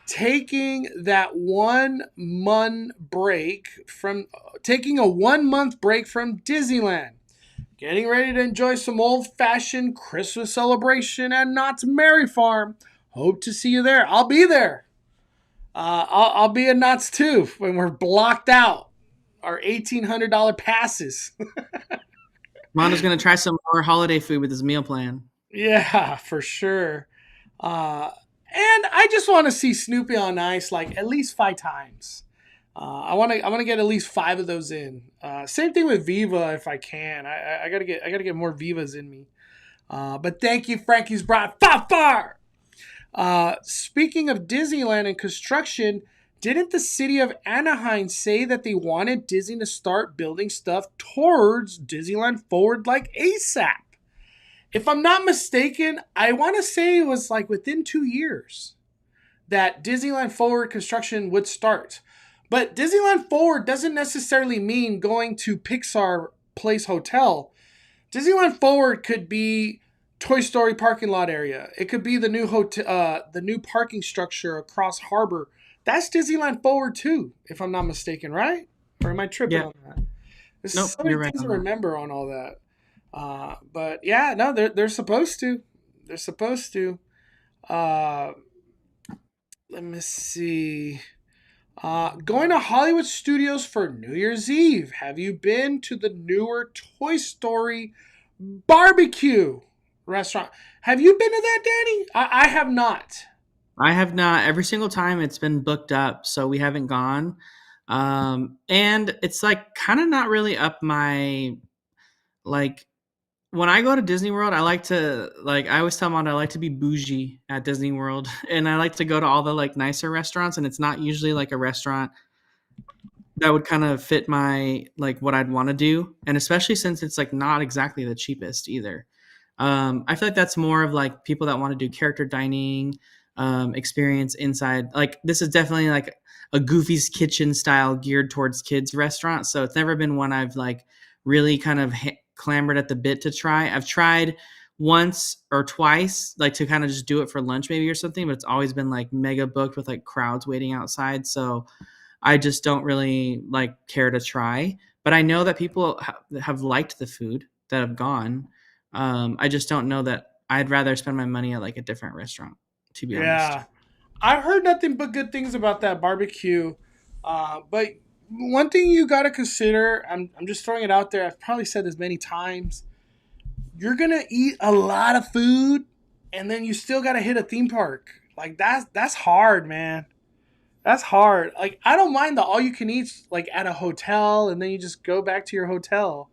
Taking a 1 month break from Disneyland. Getting ready to enjoy some old-fashioned Christmas celebration at Knott's Merry Farm. Hope to see you there. I'll be there. I'll be at Knott's too when we're blocked out. Our $1,800 passes. Mondo's gonna try some more holiday food with his meal plan. Yeah, for sure. Uh, and I just want to see Snoopy on Ice like at least 5 times. I want to get at least 5 of those in. Same thing with Viva if I can. I gotta get more Vivas in me. But thank you, Frankie's brought far. Speaking of Disneyland and construction, didn't the city of Anaheim say that they wanted Disney to start building stuff towards Disneyland Forward like ASAP? If I'm not mistaken, I want to say it was like within 2 years that Disneyland Forward construction would start. But Disneyland Forward doesn't necessarily mean going to Pixar Place Hotel. Disneyland Forward could be Toy Story parking lot area. It could be the new hotel, the new parking structure across Harbor. That's Disneyland Forward too, if I'm not mistaken, right? Or am I tripping on that? There's Nope, so many you're right things on to that. remember on all that. But yeah, no, they're supposed to. They're supposed to. Uh, Let me see. Going to Hollywood Studios for New Year's Eve. Have you been to the newer Toy Story barbecue restaurant? Have you been to that, Danny? I have not. I have not. Every single time it's been booked up, so we haven't gone. And it's like kind of not really up my like when I go to Disney World, I like to I always tell Mondo I like to be bougie at Disney World, and I like to go to all the like nicer restaurants, and it's not usually like a restaurant that would kind of fit my like what I'd want to do, and especially since it's like not exactly the cheapest either. I feel like that's more of like people that want to do character dining experience inside. Like this is definitely like a Goofy's Kitchen style geared towards kids restaurant. So it's never been one I've like really kind of clamored at the bit to try. I've tried once or twice like to kind of just do it for lunch maybe or something, but it's always been like mega booked with like crowds waiting outside. So I just don't really like care to try. But I know that people have liked the food that have gone. I just don't know that I'd rather spend my money at like a different restaurant, to be honest. Yeah, I've heard nothing but good things about that barbecue. But one thing you got to consider, I'm just throwing it out there. I've probably said this many times. You're gonna eat a lot of food, and then you still got to hit a theme park. Like that's hard, man. That's hard. Like I don't mind the all you can eat like at a hotel, and then you just go back to your hotel.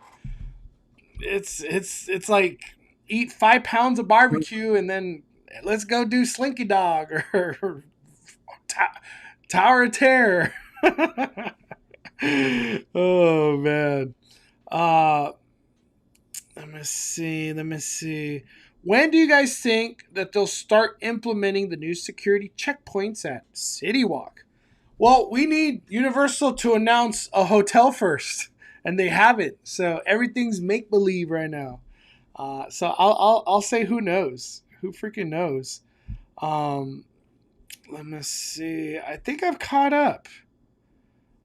It's like eat 5 pounds of barbecue, and then let's go do Slinky Dog or Tower of Terror. Oh man. Uh, Let me see. Let me see. When do you guys think that they'll start implementing the new security checkpoints at CityWalk? Well, we need Universal to announce a hotel first, and they haven't. So everything's make believe right now. So I'll say who knows? Who freaking knows? Um, Let me see. I think I've caught up.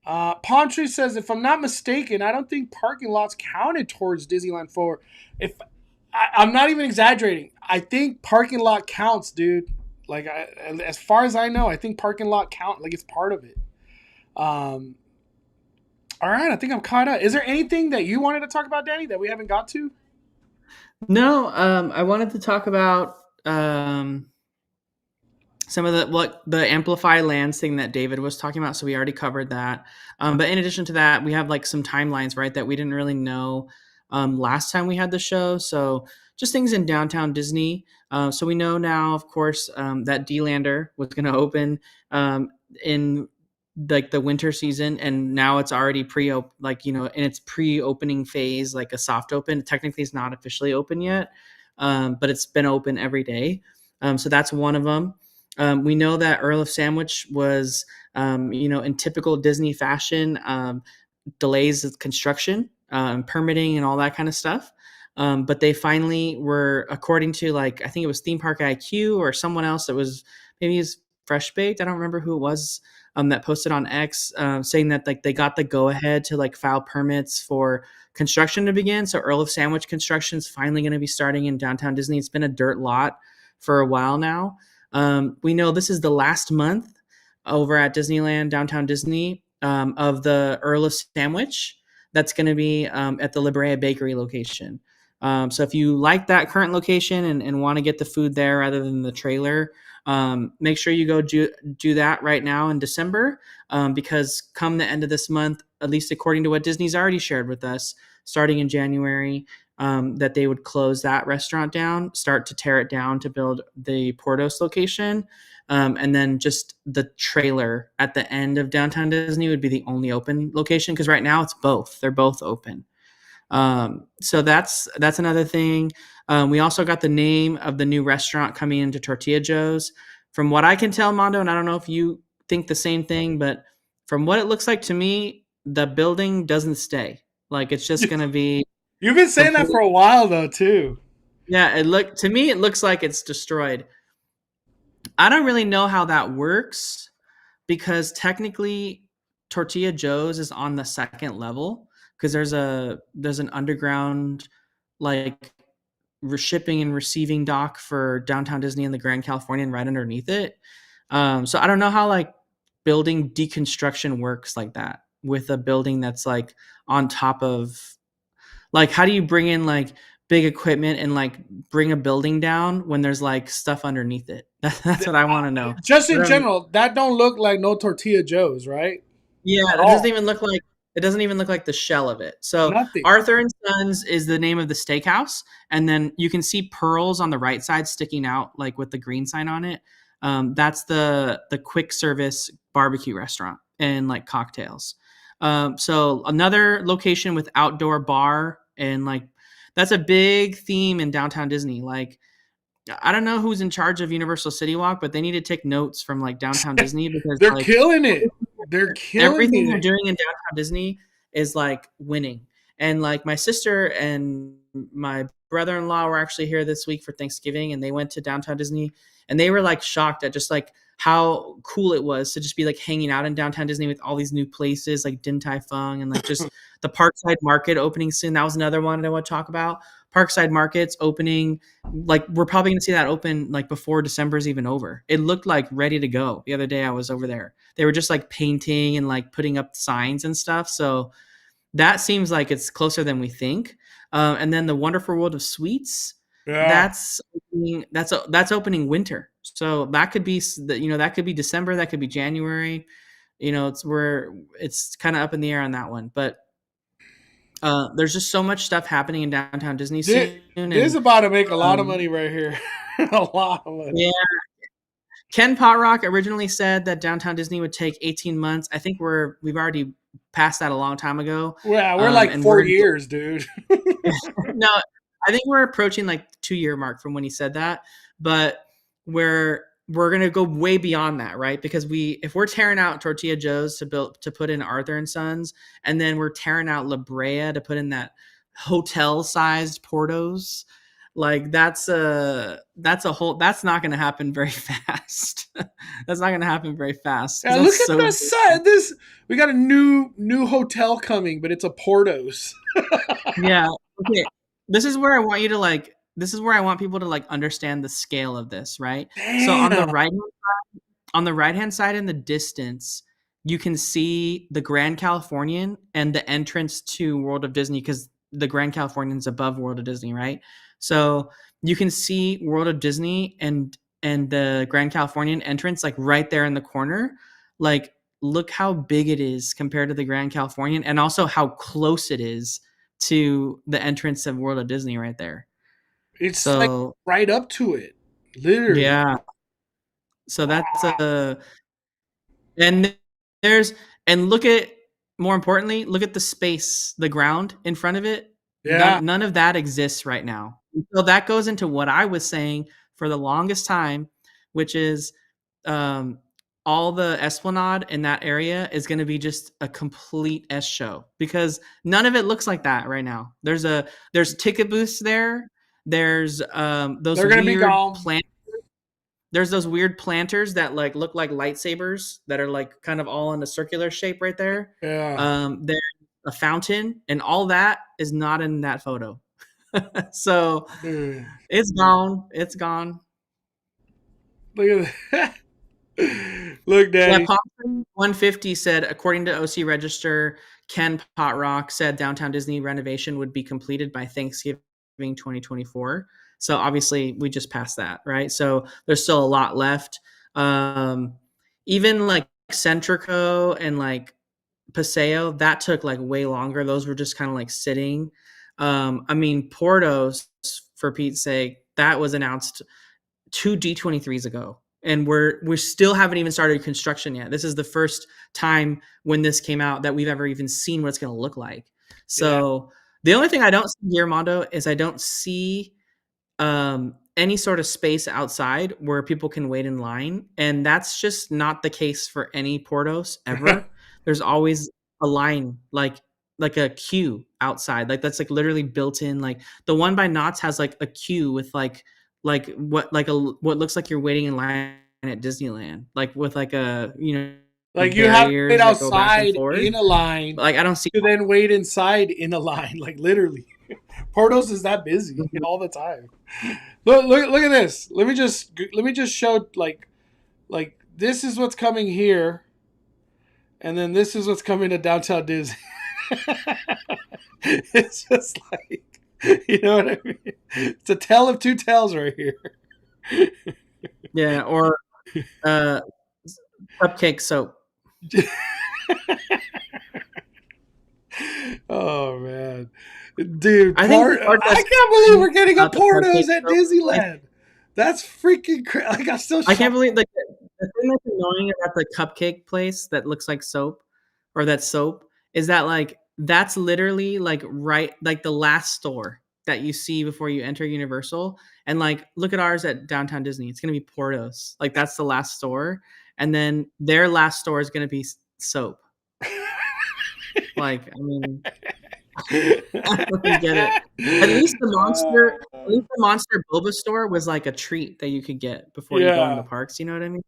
Palm Tree says, if I'm not mistaken, I don't think parking lots counted towards Disneyland Forward. If I'm not even exaggerating, I think parking lot counts, dude. Like, as far as I know, I think parking lot count. Like, it's part of it. All right, I think I'm caught up. Is there anything that you wanted to talk about, Danny, that we haven't got to? No, I wanted to talk about some of the Amplify lands thing that David was talking about. So we already covered that. But in addition to that, we have like some timelines, right, that we didn't really know last time we had the show. So just things in downtown Disney. So we know now, of course, that D-Lander was going to open in like the winter season, and now it's already in its pre-opening phase, like a soft open. Technically, it's not officially open yet, but it's been open every day. So that's one of them. We know that Earl of Sandwich was, in typical Disney fashion, delays of construction, permitting, and all that kind of stuff. But they finally were, according to I think it was Theme Park IQ or someone else that was maybe is Fresh Baked. I don't remember who it was that posted on X saying that they got the go ahead to file permits for construction to begin. So Earl of Sandwich construction is finally going to be starting in downtown Disney. It's been a dirt lot for a while now. We know this is the last month over at Disneyland, downtown Disney, of the Earl of Sandwich. that's going to be at the La Brea Bakery location. So if you like that current location and want to get the food there rather than the trailer, make sure you go do that right now in December, because come the end of this month, at least according to what Disney's already shared with us, starting in January, that they would close that restaurant down, start to tear it down to build the Portos location. And then just the trailer at the end of downtown Disney would be the only open location, because right now it's both. They're both open. So that's another thing. We also got the name of the new restaurant coming into Tortilla Joe's. From what I can tell, Mondo, and I don't know if you think the same thing, but from what it looks like to me, the building doesn't stay. Like it's just going to be. You've been saying that for a while though, too. Yeah, it looks like it's destroyed. I don't really know how that works, because technically Tortilla Joe's is on the second level, because there's an underground like shipping and receiving dock for downtown Disney and the Grand Californian right underneath it. So I don't know how like building deconstruction works like that with a building that's like on top of, like, how do you bring in like big equipment and like bring a building down when there's like stuff underneath it? That's what I want to know. Just in general, that don't look like no Tortilla Joe's, right? Yeah, it doesn't even look like the shell of it. So Nothing. Arthur and Sons is the name of the steakhouse, and then you can see Pearls on the right side sticking out, like with the green sign on it. That's the quick service barbecue restaurant and like cocktails. So another location with outdoor bar, and like that's a big theme in downtown Disney. Like I don't know who's in charge of Universal CityWalk, but they need to take notes from like downtown Disney, because they're like, killing it. They're killing everything it. they're doing in downtown Disney is like winning. And like my sister and my brother-in-law were actually here this week for Thanksgiving, and they went to downtown Disney, and they were like shocked at just like how cool it was to just be like hanging out in downtown Disney with all these new places like Din Tai Fung, and like just the Parkside Market opening soon. That was another one that I want to talk about. Parkside Market's opening, like we're probably going to see that open like before December's even over. It looked like ready to go the other day I was over there. They were just like painting and like putting up signs and stuff. So that seems like it's closer than we think. And then the Wonderful World of Sweets, that's opening winter. So that could be, that could be December, that could be January. It's kind of up in the air on that one, but there's just so much stuff happening in downtown Disney soon. This is about to make a lot of money right here. A lot of money. Yeah. Ken Potrock originally said that downtown Disney would take 18 months. I think we've already passed that a long time ago. Yeah, we're like 4 years, dude. No, I think we're approaching like 2-year mark from when he said that, but we're gonna go way beyond that, right? Because if we're tearing out Tortilla Joe's to put in Arthur and Sons, and then we're tearing out La Brea to put in that hotel-sized Portos, like that's not going to happen very fast. That's not going to happen very fast. Yeah, look at the side. We got a new hotel coming, but it's a Portos. Yeah. Okay. This is where I want people to like understand the scale of this, right? Damn. So on the right hand side in the distance, you can see the Grand Californian and the entrance to World of Disney, because the Grand Californian's above World of Disney, right? So you can see World of Disney and the Grand Californian entrance like right there in the corner. Like, look how big it is compared to the Grand Californian, and also how close it is to the entrance of World of Disney right there. It's like right up to it, literally. Yeah. So that's more importantly, look at the space, the ground in front of it. Yeah. None of that exists right now. So that goes into what I was saying for the longest time, which is all the Esplanade in that area is going to be just a complete S show, because none of it looks like that right now. There's ticket booths there. There's those weird planters. There's those weird planters that like look like lightsabers that are like kind of all in a circular shape right there. Yeah. There's a fountain, and all that is not in that photo. So it's gone. It's gone. Look at that. Look, Daddy. Yeah, 150 said, according to OC Register, Ken Potrock said downtown Disney renovation would be completed by Thanksgiving 2024. So obviously we just passed that, right? So there's still a lot left. Even like Centrico and like Paseo, that took like way longer. Those were just kind of like sitting. I mean, Portos, for Pete's sake, that was announced 2 D23s ago, and we still haven't even started construction yet. This is the first time when this came out that we've ever even seen what it's going to look like. So the only thing I don't see here, Armando, is I don't see any sort of space outside where people can wait in line, and that's just not the case for any Portos ever. There's always a line, like a queue outside, like that's like literally built in. Like the one by Knott's has like a queue with like what looks like you're waiting in line at Disneyland, like with like a like you have to wait that go back and outside forth. in a line. Like I don't see to then wait inside in a line, like literally. Portos is that busy all the time. Look at this. Let me just show like this is what's coming here, and then this is what's coming to downtown Disney. It's just like, you know what I mean? It's a tale of two tales right here. Yeah, or cupcake soap. Oh man, dude! I can't believe we're getting a Portos at Disneyland. That's freaking crazy. Like I can't believe like the thing that's annoying about the cupcake place that looks like soap, or that soap, is that like that's literally like right like the last store that you see before you enter Universal. And like look at ours at downtown Disney. It's gonna be Portos. Like that's the last store, and then their last store is gonna be soap. Like I mean, I don't get it. At least the Monster Boba store was like a treat that you could get before you go in the parks. You know what I mean?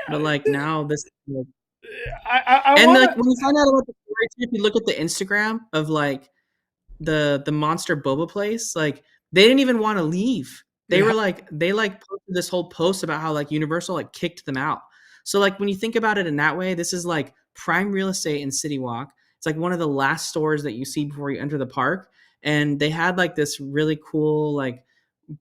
But like now this. When you find out about the story, if you look at the Instagram of like the Monster Boba place, like they didn't even want to leave. They were like they posted this whole post about how like Universal like kicked them out. So like when you think about it in that way, this is like prime real estate in CityWalk. It's like one of the last stores that you see before you enter the park, and they had like this really cool like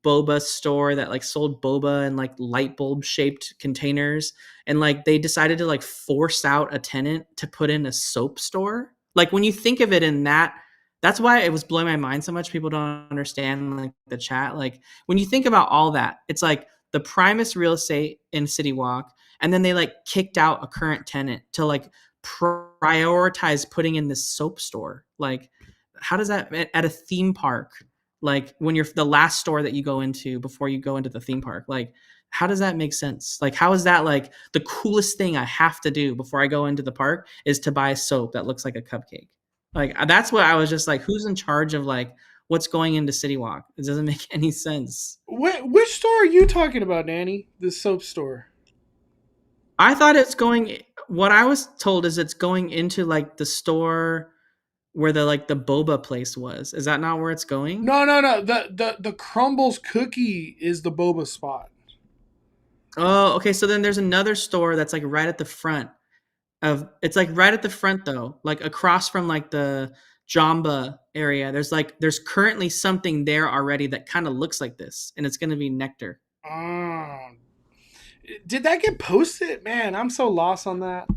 boba store that like sold boba in like light bulb shaped containers, and like they decided to like force out a tenant to put in a soap store. Like when you think of it in that's why it was blowing my mind so much. People don't understand like the chat. Like when you think about all that, it's like the primest real estate in CityWalk, and then they like kicked out a current tenant to like prioritize putting in this soap store. Like how does that at a theme park? Like when you're the last store that you go into before you go into the theme park, like how does that make sense? Like how is that like the coolest thing I have to do before I go into the park is to buy soap that looks like a cupcake? Like that's what I was just like, who's in charge of like what's going into CityWalk? It doesn't make any sense. Which store are you talking about, Danny? The soap store? I thought what I was told is it's going into like the store where the boba place was. Is that not where it's going? No. The Crumbles cookie is the boba spot. Oh, okay. So then there's another store that's like right at the front it's like right at the front though, like across from like the Jamba area. There's currently something there already that kind of looks like this, and it's going to be Nectar. Did that get posted? Man, I'm so lost on that.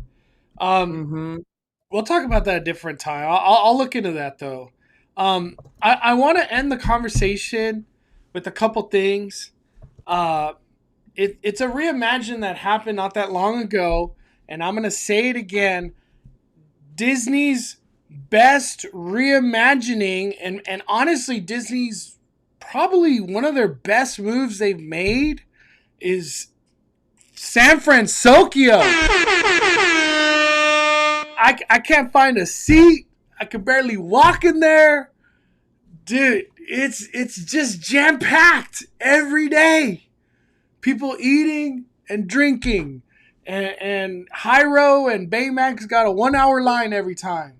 We'll talk about that a different time. I'll look into that though. I want to end the conversation with a couple things. It's a reimagine that happened not that long ago, and I'm going to say it again. Disney's best reimagining, and honestly, Disney's probably one of their best moves they've made is San Fransokyo. I can't find a seat. I could barely walk in there. Dude, it's just jam-packed every day. People eating and drinking. And Hyro and Baymax got a 1-hour line every time.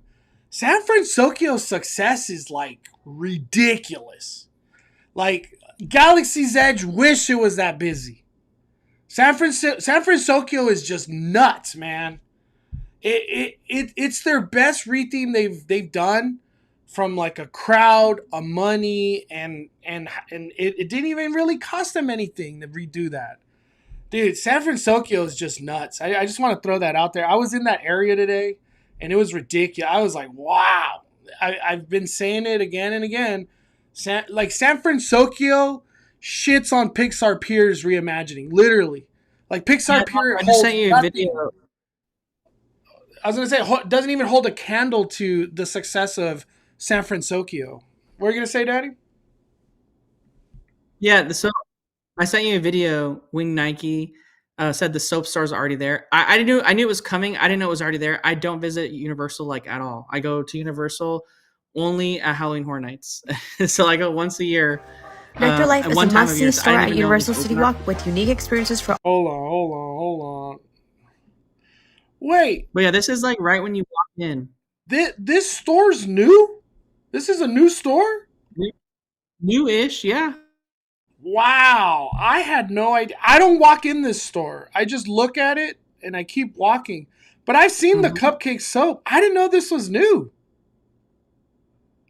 San Fransokyo's success is like ridiculous. Like Galaxy's Edge wish it was that busy. San Fransokyo is just nuts, man. It's their best retheme they've done, from like a crowd, a money, and it didn't even really cost them anything to redo that. Dude, San Fransokyo is just nuts. I just want to throw that out there. I was in that area today, and it was ridiculous. I was like, wow. I've been saying it again and again. San Fransokyo shits on Pixar Pier's reimagining, literally. Like Pixar Pier I just holds sent you a nothing. video. I was gonna say doesn't even hold a candle to the success of San Fransokyo. What are you gonna say, Daddy? Yeah, so I sent you a video. Wing Nike said the soap store is already there. I knew it was coming. I didn't know it was already there. I don't visit Universal like at all. I go to Universal only at Halloween Horror Nights. So I go once a year. Nectar Life is a one time of year, must-see so I store didn't at even know it was Universal open up. CityWalk with unique experiences for Hold on. Wait, But yeah, this is like right when you walk in. this store's new? This is a new store? New-ish, yeah. Wow, I had no idea. I don't walk in this store. I just look at it and I keep walking. But I've seen the cupcake soap. I didn't know this was new.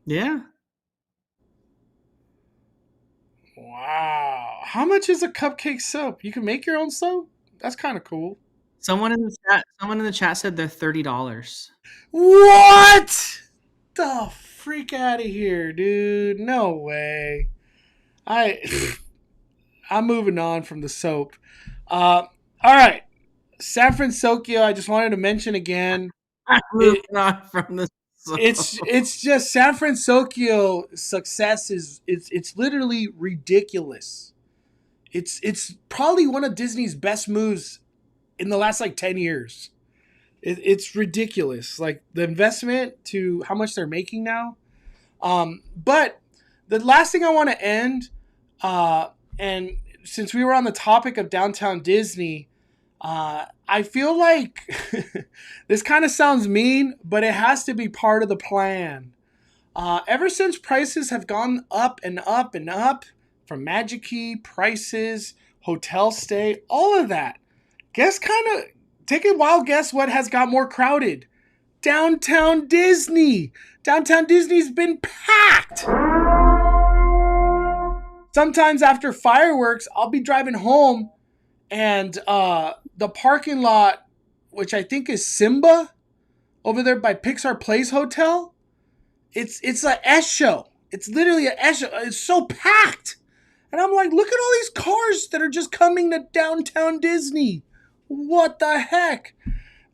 Yeah. Wow. How much is a cupcake soap? You can make your own soap? That's kind of cool. Someone in the chat said they're $30. What? The freak out of here, dude. No way. I'm moving on from the soap. All right. San Fransokyo, I just wanted to mention again. I'm moving on from the soap. It's just San Fransokyo success is it's literally ridiculous. It's probably one of Disney's best moves in the last like 10 years. It's ridiculous. Like the investment to how much they're making now. But the last thing I want to end, and since we were on the topic of downtown Disney, I feel like this kind of sounds mean, but it has to be part of the plan. Ever since prices have gone up and up and up, from Magic Key, prices, hotel stay, all of that, take a wild guess what has got more crowded? Downtown Disney. Downtown Disney's been packed. Sometimes after fireworks, I'll be driving home and the parking lot, which I think is Simba, over there by Pixar Place Hotel, it's an S show. It's literally an S show. It's so packed. And I'm like, look at all these cars that are just coming to downtown Disney. What the heck?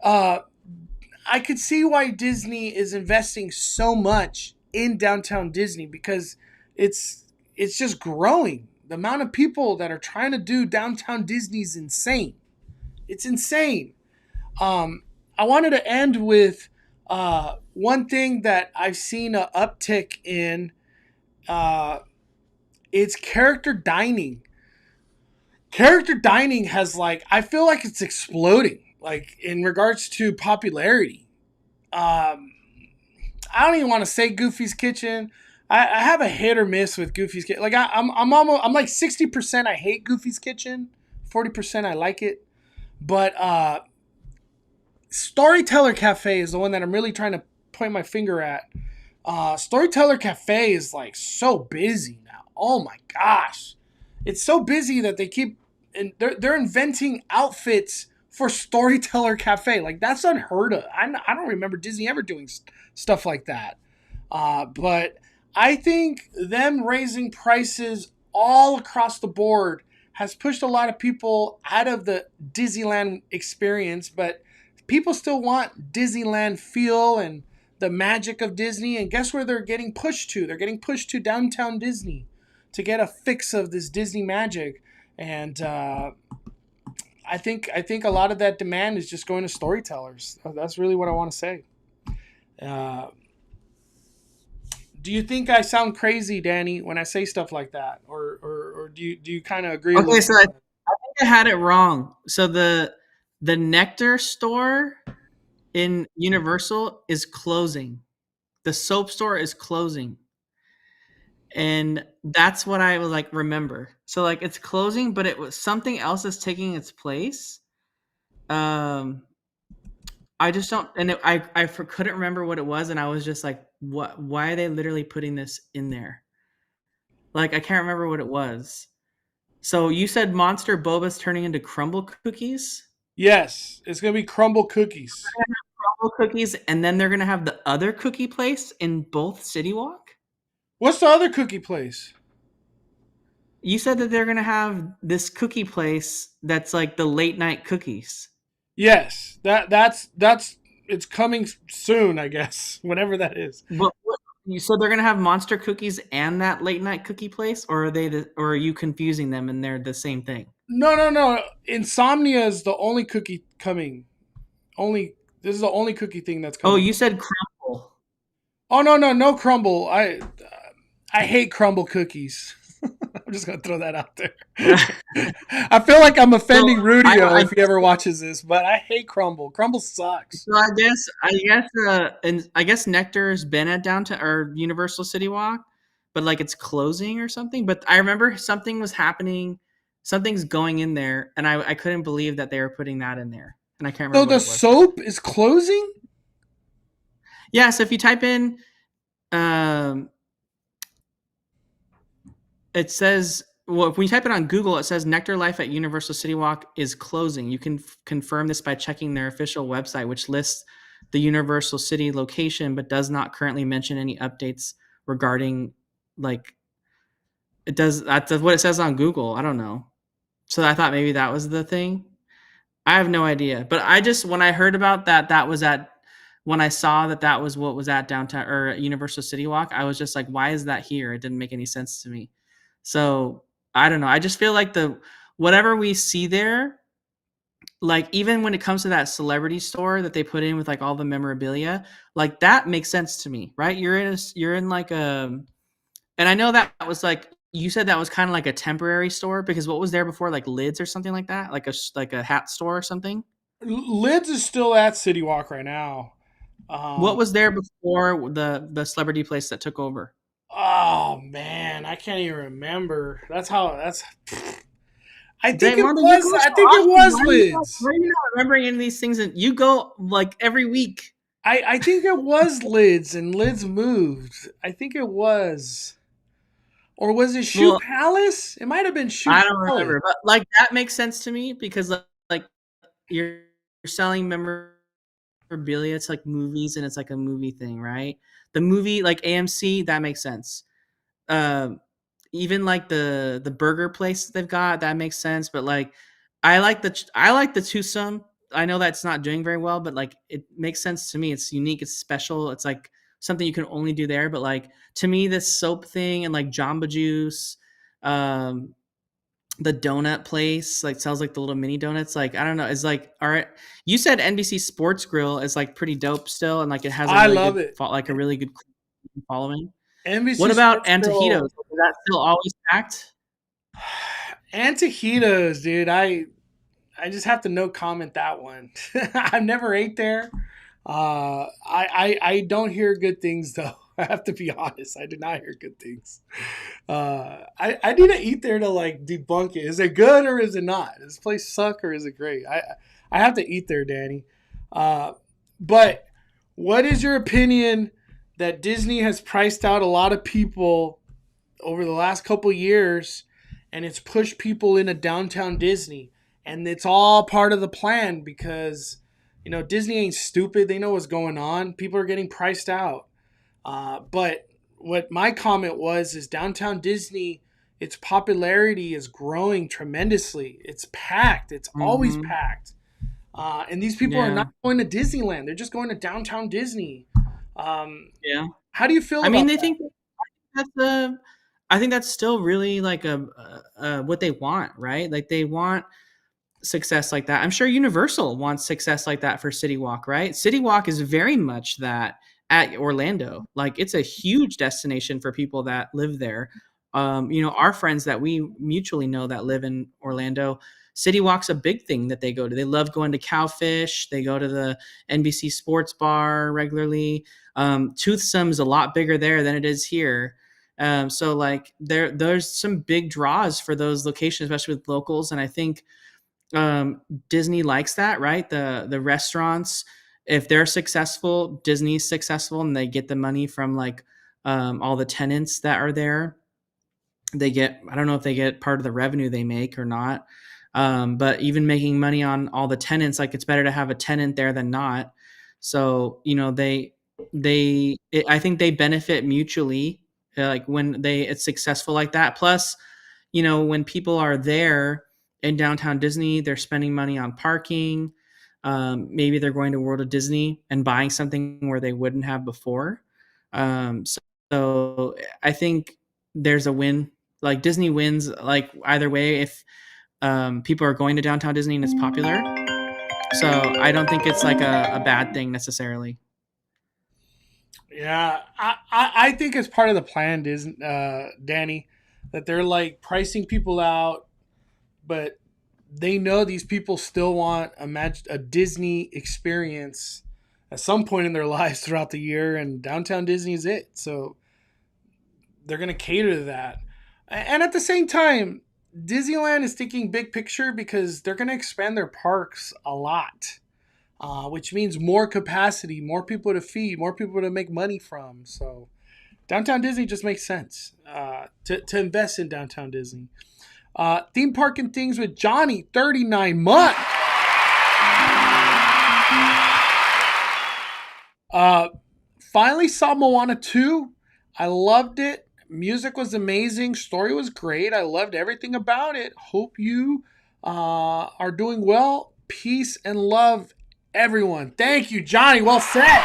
I could see why Disney is investing so much in downtown Disney, because it's just growing. The amount of people that are trying to do downtown Disney is insane. It's insane. I wanted to end with one thing that I've seen an uptick in. It's character dining. Character dining has I feel like it's exploding, in regards to popularity. I don't even want to say Goofy's Kitchen. I have a hit or miss with Goofy's Kitchen. I'm like 60% I hate Goofy's Kitchen, 40% I like it. But Storyteller Cafe is the one that I'm really trying to point my finger at. Storyteller Cafe is so busy now. Oh my gosh, it's so busy that they're inventing outfits for Storyteller Cafe. That's unheard of. I don't remember Disney ever doing stuff like that. But I think them raising prices all across the board has pushed a lot of people out of the Disneyland experience, but people still want Disneyland feel and the magic of Disney. And guess where they're getting pushed to? They're getting pushed to downtown Disney to get a fix of this Disney magic. And I think a lot of that demand is just going to storytellers. That's really what I want to say. Do you think I sound crazy, Danny, when I say stuff like that, or do you kind of agree? Okay, so I think I had it wrong. So the Nectar store in Universal is closing. The soap store is closing. And that's what I was remember. So it's closing, but it was something else is taking its place. I I just don't, and I couldn't remember what it was, and I was just like, what? Why are they literally putting this in there? Like, I can't remember what it was. So you said Monster Boba's turning into crumble cookies? Yes, it's gonna be crumble cookies. Crumble cookies, and then they're gonna have the other cookie place in both CityWalk? What's the other cookie place? You said that they're gonna have this cookie place that's like the late night cookies. Yes, that's it's coming soon, I guess. Whatever that is. So they're gonna have monster cookies and that late night cookie place, or or are you confusing them and they're the same thing? No. Insomnia is the only cookie coming. This is the only cookie thing that's coming. Oh, you said crumble. Oh no crumble. I hate crumble cookies. I'm just gonna throw that out there. I feel like I'm offending Rudio if he ever watches this, but I hate crumble. Crumble sucks. So I guess Nectar's been at downtown or Universal City Walk, but like it's closing or something. But I remember something was happening, something's going in there, and I couldn't believe that they were putting that in there, and I can't remember. So the soap is closing? Yeah. So if you type in, it says, well, if we type it on Google, it says Nectar Life at Universal City Walk is closing. You can confirm this by checking their official website, which lists the Universal City location, but does not currently mention any updates regarding, like, it does. That's what it says on Google. I don't know. So I thought maybe that was the thing. I have no idea. But I just, when I heard about that was when I saw that was what was at downtown or Universal City Walk, I was just like, why is that here? It didn't make any sense to me. So I don't know. I just feel like whatever we see there, like even when it comes to that celebrity store that they put in with like all the memorabilia, like that makes sense to me, right? You're in like and I know that was like, you said that was kind of like a temporary store, because what was there before, like Lids or something like that, like a hat store or something? Lids is still at City Walk right now. What was there before the celebrity place that took over? Oh man, I can't even remember. I think it was Lids. Why are you not remembering any of these things? And you go like every week. I think it was Lids, and Lids moved. I think it was. Or was it Shoe Palace? It might have been Shoe Palace. I don't remember, but like that makes sense to me, because like you're selling memorabilia. It's like movies, and it's like a movie thing, right? The movie, like AMC, that makes sense. Even like the burger place they've got, that makes sense. But like, I like the twosome. I know that's not doing very well, but like it makes sense to me. It's unique. It's special. It's like something you can only do there. But like, to me, this soap thing and like Jamba Juice, the donut place like sells like the little mini donuts. Like, I don't know. It's like, all right. You said NBC Sports Grill is like pretty dope still, and like it has a really good following. NBC what about Antojitos? Is that still always packed? Antojitos, dude. I just have to no comment that one. I've never ate there. I don't hear good things though. I have to be honest. I did not hear good things. I need to eat there to like debunk it. Is it good or is it not? Does this place suck or is it great? I have to eat there, Danny. But what is your opinion that Disney has priced out a lot of people over the last couple years, and it's pushed people into downtown Disney, and it's all part of the plan because, you know, Disney ain't stupid. They know what's going on. People are getting priced out. But what my comment is downtown Disney, its popularity is growing tremendously. It's packed. It's always packed. And these people are not going to Disneyland. They're just going to downtown Disney. How do you feel about that? I think that's still really like what they want, right? Like they want success like that. I'm sure Universal wants success like that for CityWalk, right? CityWalk is very much that at Orlando. Like it's a huge destination for people that live there. You know, our friends that we mutually know that live in Orlando, CityWalk's a big thing that they go to. They love going to Cowfish. They go to the NBC Sports Bar regularly. Toothsome's a lot bigger there than it is here. So like there's some big draws for those locations, especially with locals. And I think Disney likes that, right? The restaurants if they're successful, Disney's successful, and they get the money from like all the tenants that are there. They get, I don't know if they get part of the revenue they make or not. But even making money on all the tenants, like it's better to have a tenant there than not. So, you know, I think they benefit mutually, like when it's successful like that. Plus, you know, when people are there in downtown Disney, they're spending money on parking. Maybe they're going to World of Disney and buying something where they wouldn't have before. So I think there's a win. Like Disney wins, like either way, if people are going to downtown Disney and it's popular. So I don't think it's like a bad thing necessarily. Yeah, I think it's part of the plan, Danny, that they're like pricing people out, but they know these people still want a Disney experience at some point in their lives throughout the year, and downtown Disney is it. So they're going to cater to that. And at the same time, Disneyland is thinking big picture because they're going to expand their parks a lot, which means more capacity, more people to feed, more people to make money from. So downtown Disney just makes sense to invest in downtown Disney. Theme park and things with Johnny, 39 months. Finally saw Moana 2. I loved it. Music was amazing. Story was great. I loved everything about it. Hope you are doing well. Peace and love, everyone. Thank you, Johnny. Well said.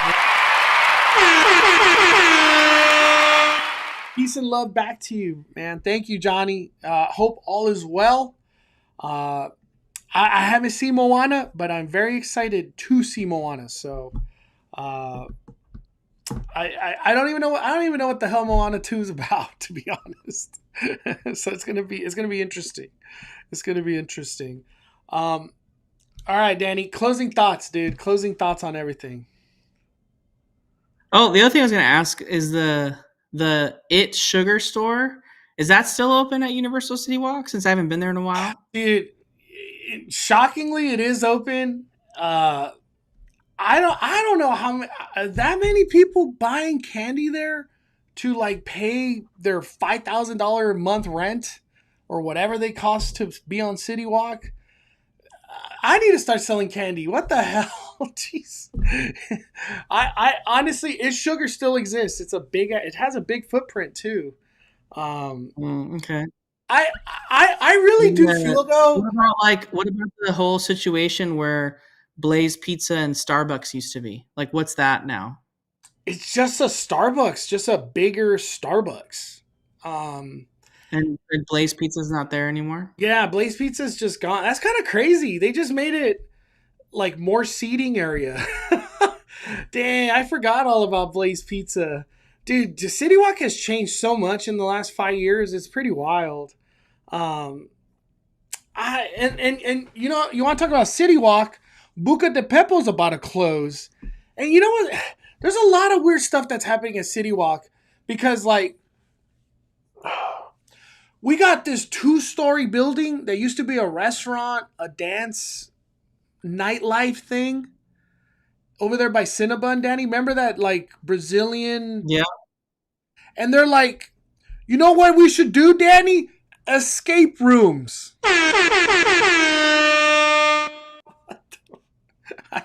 Peace and love back to you, man. Thank you, Johnny. Hope all is well. I haven't seen Moana, but I'm very excited to see Moana. So I don't even know what the hell Moana 2 is about, to be honest. So it's gonna be interesting. It's gonna be interesting. All right, Danny. Closing thoughts, dude. Closing thoughts on everything. Oh, the other thing I was gonna ask is the It Sugar store. Is that still open at Universal CityWalk? Since I haven't been there in a while, dude. Shockingly, it is open. I don't know how that many people buying candy there to like pay their $5,000 a month rent or whatever they cost to be on CityWalk. I need to start selling candy. What the hell? Jeez. I honestly, It's Sugar still exists. It has a big footprint too. Okay. I really do feel though. What about the whole situation where Blaze Pizza and Starbucks used to be? Like, what's that now? It's just a Starbucks, just a bigger Starbucks. And Blaze Pizza's not there anymore? Yeah, Blaze Pizza's just gone. That's kind of crazy. They just made it like more seating area. Dang, I forgot all about Blaze Pizza. Dude, CityWalk has changed so much in the last 5 years. It's pretty wild. And you know, you want to talk about CityWalk? Buca de Beppo's about to close. And you know what? There's a lot of weird stuff that's happening at CityWalk because, like, we got this 2-story building that used to be a restaurant, a dance, nightlife thing over there by Cinnabon, Danny. Remember that, like, Brazilian? Yeah. And they're like, you know what we should do, Danny? Escape rooms.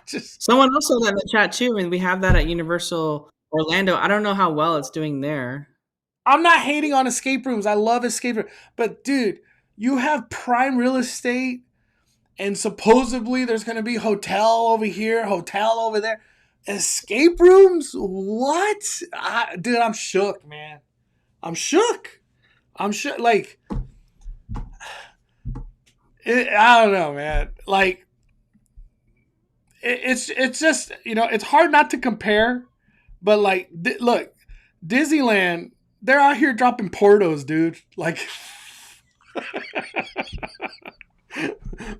Someone else said that in the chat too, and we have that at Universal Orlando. I don't know how well it's doing there. I'm not hating on escape rooms. I love escape rooms. But dude, you have prime real estate and supposedly there's going to be hotel over here, hotel over there. Escape rooms? What? Dude, I'm shook, man. I'm shook. Like, I don't know, man. Like, it's just, you know, it's hard not to compare. But, like, look, Disneyland, they're out here dropping portos, dude. Like,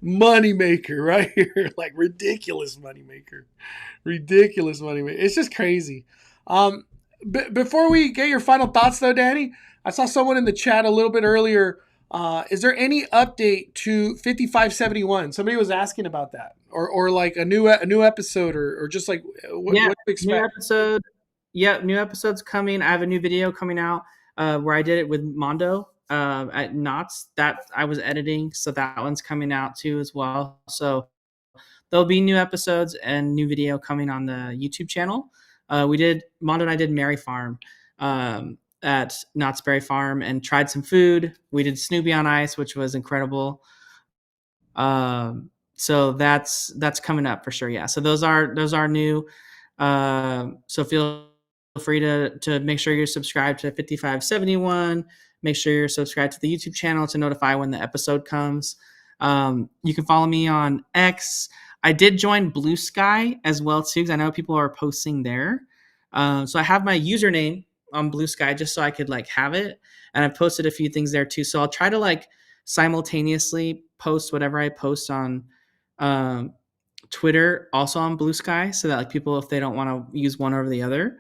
moneymaker right here. Like, ridiculous moneymaker. Ridiculous moneymaker. It's just crazy. Before we get your final thoughts, though, Danny, I saw someone in the chat a little bit earlier Is there any update to 5571? Somebody was asking about that, or like a new episode, or just like what to New expect. episode. Yeah, new episode's coming. I have a new video coming out where I did it with Mondo at Knots that I was editing. So that one's coming out too as well. So there'll be new episodes and new video coming on the YouTube channel. Mondo and I did Mary Farm at Knott's Berry Farm and tried some food. We did Snoopy on Ice, which was incredible. So that's coming up for sure. Yeah. So those are new. So feel free to make sure you're subscribed to 5571. Make sure you're subscribed to the YouTube channel to notify when the episode comes. You can follow me on X. I did join Blue Sky as well too, because I know people are posting there. So I have my username on Blue Sky just so I could like have it, and I've posted a few things there too. So I'll try to like simultaneously post whatever I post on Twitter, also on Blue Sky, so that like people, if they don't want to use one over the other.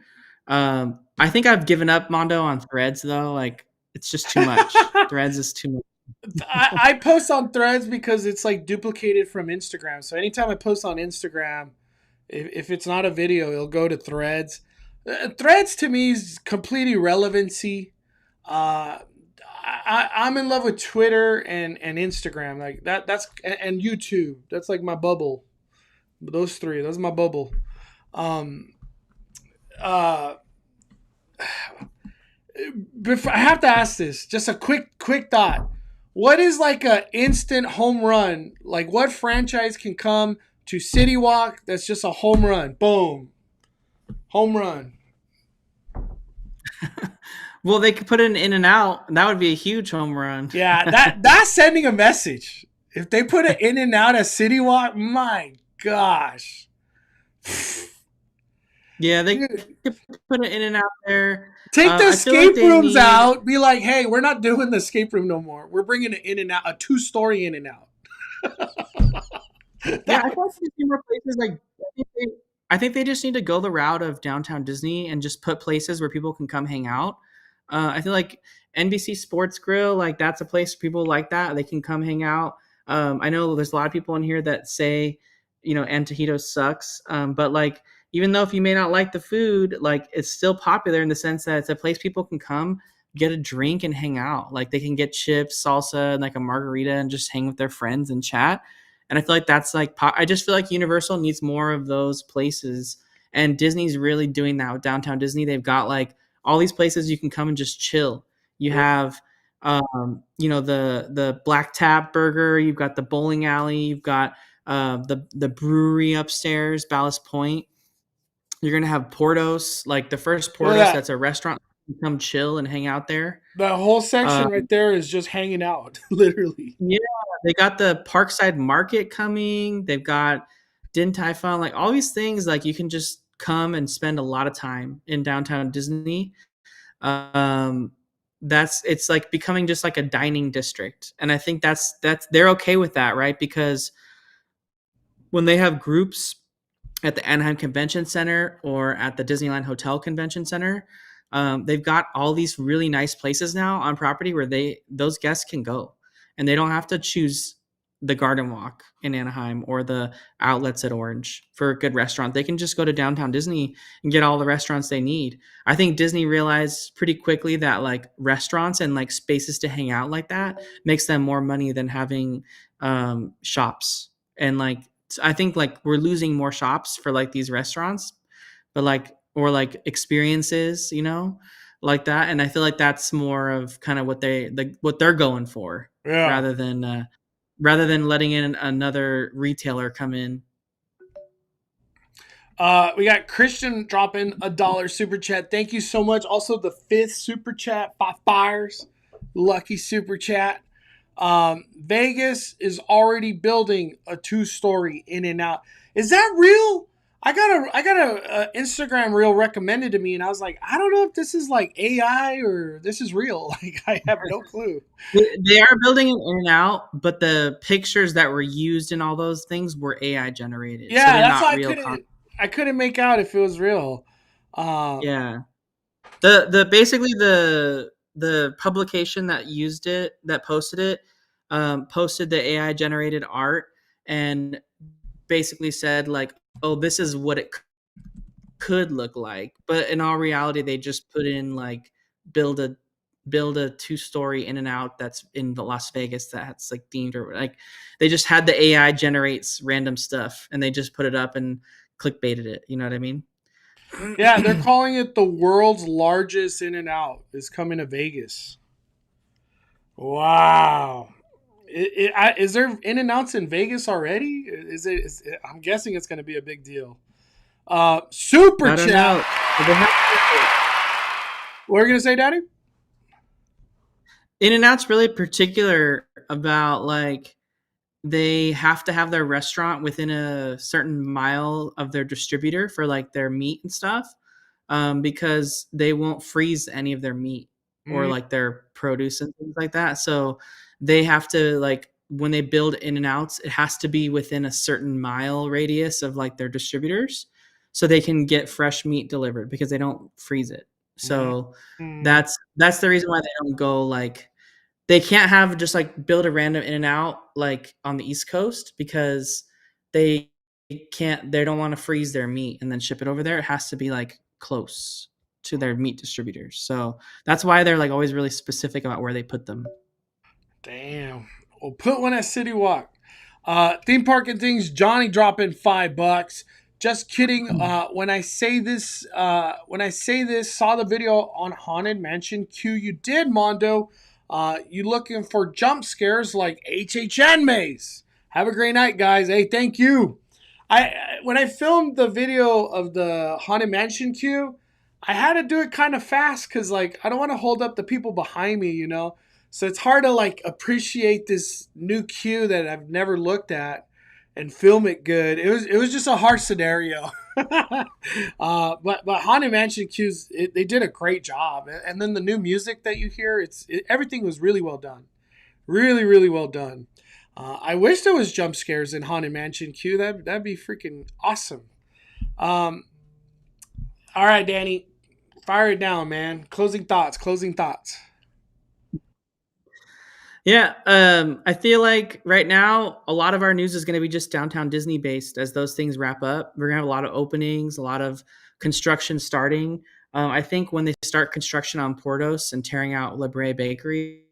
I think I've given up Mondo on Threads though. Like it's just too much. Threads is too much. I post on Threads because it's like duplicated from Instagram. So anytime I post on Instagram, if it's not a video, it'll go to Threads. Threads to me is complete irrelevancy. I'm in love with Twitter and Instagram, like that's and YouTube. That's like my bubble. Those three. That's my bubble. Before, I have to ask this. Just a quick thought. What is like a instant home run? Like what franchise can come to CityWalk that's just a home run? Boom. Home run. Well, they could put it in and out, and that would be a huge home run. Yeah, that's sending a message. If they put it in and out at CityWalk, my gosh. Yeah, they could put it in and out there. Take the escape like rooms out. Be like, hey, we're not doing the escape room no more. We're bringing it in and out, a 2-story in and out. Yeah, I thought some more places like I think they just need to go the route of downtown Disney and just put places where people can come hang out. I feel like NBC Sports Grill, like that's a place people like that. They can come hang out. I know there's a lot of people in here that say, Antojito sucks. But like, even though if you may not like the food, like it's still popular in the sense that it's a place people can come get a drink and hang out. Like they can get chips, salsa, and like a margarita and just hang with their friends and chat. And I feel like that's like, I just feel like Universal needs more of those places. And Disney's really doing that with Downtown Disney. They've got like all these places you can come and just chill. You have, the Black Tap Burger. You've got the bowling alley. You've got the brewery upstairs, Ballast Point. You're gonna have Portos, like the first Portos. That's a restaurant. You come chill and hang out there. The whole section right there is just hanging out, literally. Yeah, they got the Parkside Market coming. They've got Din Tai Fung, like all these things. Like you can just come and spend a lot of time in downtown Disney. It's like becoming just like a dining district, and I think that's they're okay with that, right? Because when they have groups at the Anaheim Convention Center or at the Disneyland Hotel Convention Center, they've got all these really nice places now on property where those guests can go, and they don't have to choose the Garden Walk in Anaheim or the outlets at Orange for a good restaurant. They can just go to downtown Disney and get all the restaurants they need. I think Disney realized pretty quickly that like restaurants and like spaces to hang out like that makes them more money than having shops. And like, I think like we're losing more shops for like these restaurants, but like, or like experiences, like that. And I feel like that's more of kind of what they're going for, rather than letting in another retailer come in. We got Christian dropping $1 super chat. Thank you so much. Also, the 5th super chat, 5 fires, lucky super chat. Vegas is already building a 2-story in and out. Is that real? I got a Instagram reel recommended to me, and I was like, I don't know if this is like AI or this is real. Like, I have no clue. They are building an in and out, but the pictures that were used in all those things were AI generated. Yeah, so that's why I couldn't make out if it was real. Yeah. The basically the the publication that used it, that posted it, posted the AI generated art and basically said like, oh, this is what it could look like, but in all reality they just put in like build a build a two-story in and out that's in the Las Vegas that's like themed, or like they just had the AI generates random stuff and they just put it up and clickbaited it, you know what I mean? Yeah, they're calling it the world's largest In and Out is coming to Vegas. Wow. Is there In and Outs in Vegas already? I'm guessing it's going to be a big deal. Super I don't chat. know. What are you going to say, Daddy? In and Out's really particular about like they have to have their restaurant within a certain mile of their distributor for like their meat and stuff, because they won't freeze any of their meat or like their produce and things like that. So they have to like when they build In and Outs, it has to be within a certain mile radius of like their distributors, so they can get fresh meat delivered because they don't freeze it. So that's the reason why they don't go like they can't have just like build a random In and Out like on the East Coast because they they don't want to freeze their meat and then ship it over there. It has to be like close to their meat distributors. So that's why they're like always really specific about where they put them. Damn. We'll put one at CityWalk. Theme park and things. Johnny dropping $5. Just kidding. When I say this, saw the video on Haunted Mansion Q. You did, Mondo. You looking for jump scares like HHN maze. Have a great night, guys. Hey, thank you. When I filmed the video of the Haunted Mansion queue, I had to do it kind of fast because like I don't want to hold up the people behind me, you know. So it's hard to like appreciate this new queue that I've never looked at and film it good. It was just a hard scenario. but Haunted Mansion queues, they did a great job, and then the new music that you hear, everything was really well done, really really well done. I wish there was jump scares in Haunted Mansion queue. That'd be freaking awesome. All right, Danny, fire it down, man. Closing thoughts. Yeah, I feel like right now a lot of our news is going to be just downtown Disney based as those things wrap up. We're going to have a lot of openings, a lot of construction starting. I think when they start construction on Portos and tearing out Libre Bakery,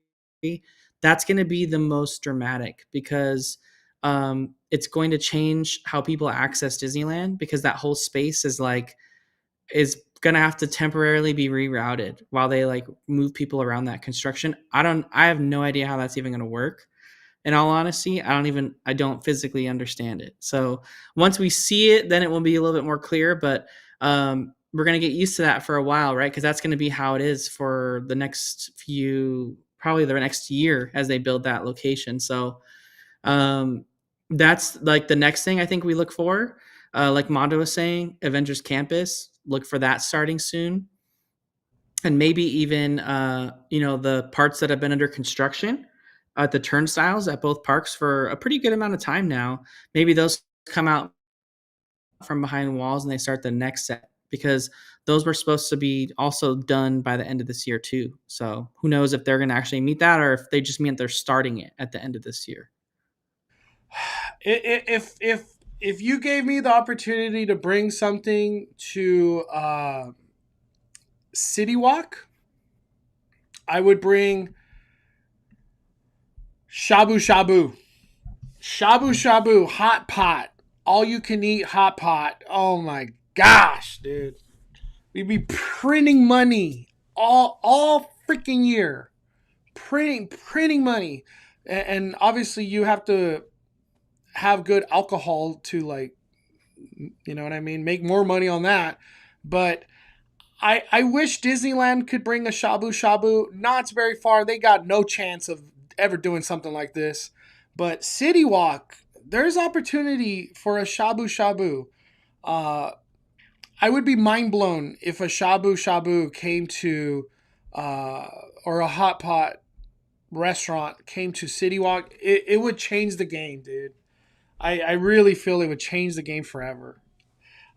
that's going to be the most dramatic because it's going to change how people access Disneyland because that whole space is going to have to temporarily be rerouted while they like move people around that construction. I have no idea how that's even going to work. In all honesty, I don't physically understand it. So once we see it, then it will be a little bit more clear, but we're going to get used to that for a while, right? Because that's going to be how it is for the next probably the next year as they build that location. So that's like the next thing I think we look for. Like Mondo was saying, Avengers Campus, look for that starting soon. And maybe even, the parts that have been under construction at the turnstiles at both parks for a pretty good amount of time now. Maybe those come out from behind walls and they start the next set because those were supposed to be also done by the end of this year too. So who knows if they're going to actually meet that or if they just mean they're starting it at the end of this year. If you gave me the opportunity to bring something to CityWalk, I would bring shabu shabu hot pot, all you can eat hot pot. Oh my gosh, dude, we'd be printing money all freaking year, printing money, and obviously you have to have good alcohol to like, you know what I mean, make more money on that. But I wish Disneyland could bring a shabu shabu. Knott's very far. They got no chance of ever doing something like this. But CityWalk, there's opportunity for a shabu shabu. I would be mind blown if a shabu shabu came to, or a hot pot restaurant came to CityWalk. It would change the game, dude. I really feel it would change the game forever.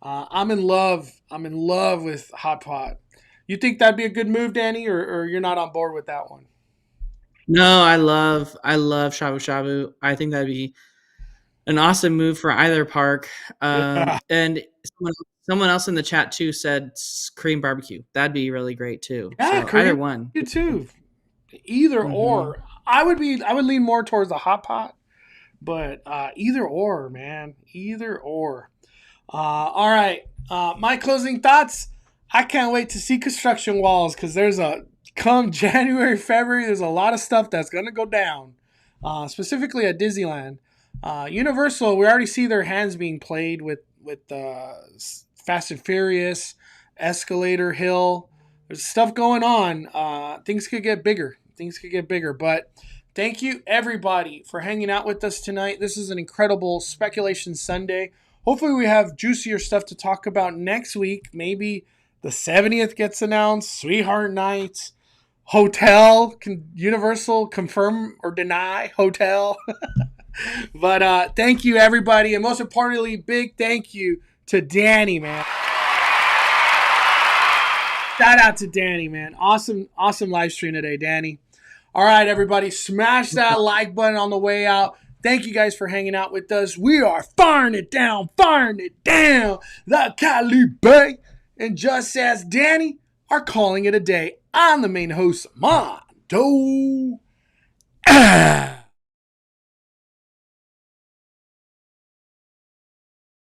I'm in love with hot pot. You think that'd be a good move, Danny, or you're not on board with that one? No, I love Shabu Shabu. I think that'd be an awesome move for either park. Yeah. And someone else in the chat too said Korean barbecue. That'd be really great too. Yeah, So Korean either one. you too. Either or. I would lean more towards the hot pot, but either or, man. Either or. All right. My closing thoughts. I can't wait to see construction walls because come January, February, there's a lot of stuff that's going to go down, specifically at Disneyland. Universal, we already see their hands being played with Fast and Furious, Escalator Hill. There's stuff going on. Things could get bigger. But thank you, everybody, for hanging out with us tonight. This is an incredible Speculation Sunday. Hopefully we have juicier stuff to talk about next week. Maybe the 70th gets announced, Sweetheart Nights, Hotel, Universal confirm or deny Hotel. But thank you, everybody. And most importantly, big thank you to Danny, man. Shout out to Danny, man. Awesome live stream today, Danny. All right, everybody, smash that like button on the way out. Thank you guys for hanging out with us. We are firing it down. The Cali Bay. And just as Danny are calling it a day, I'm the main host, Mondo.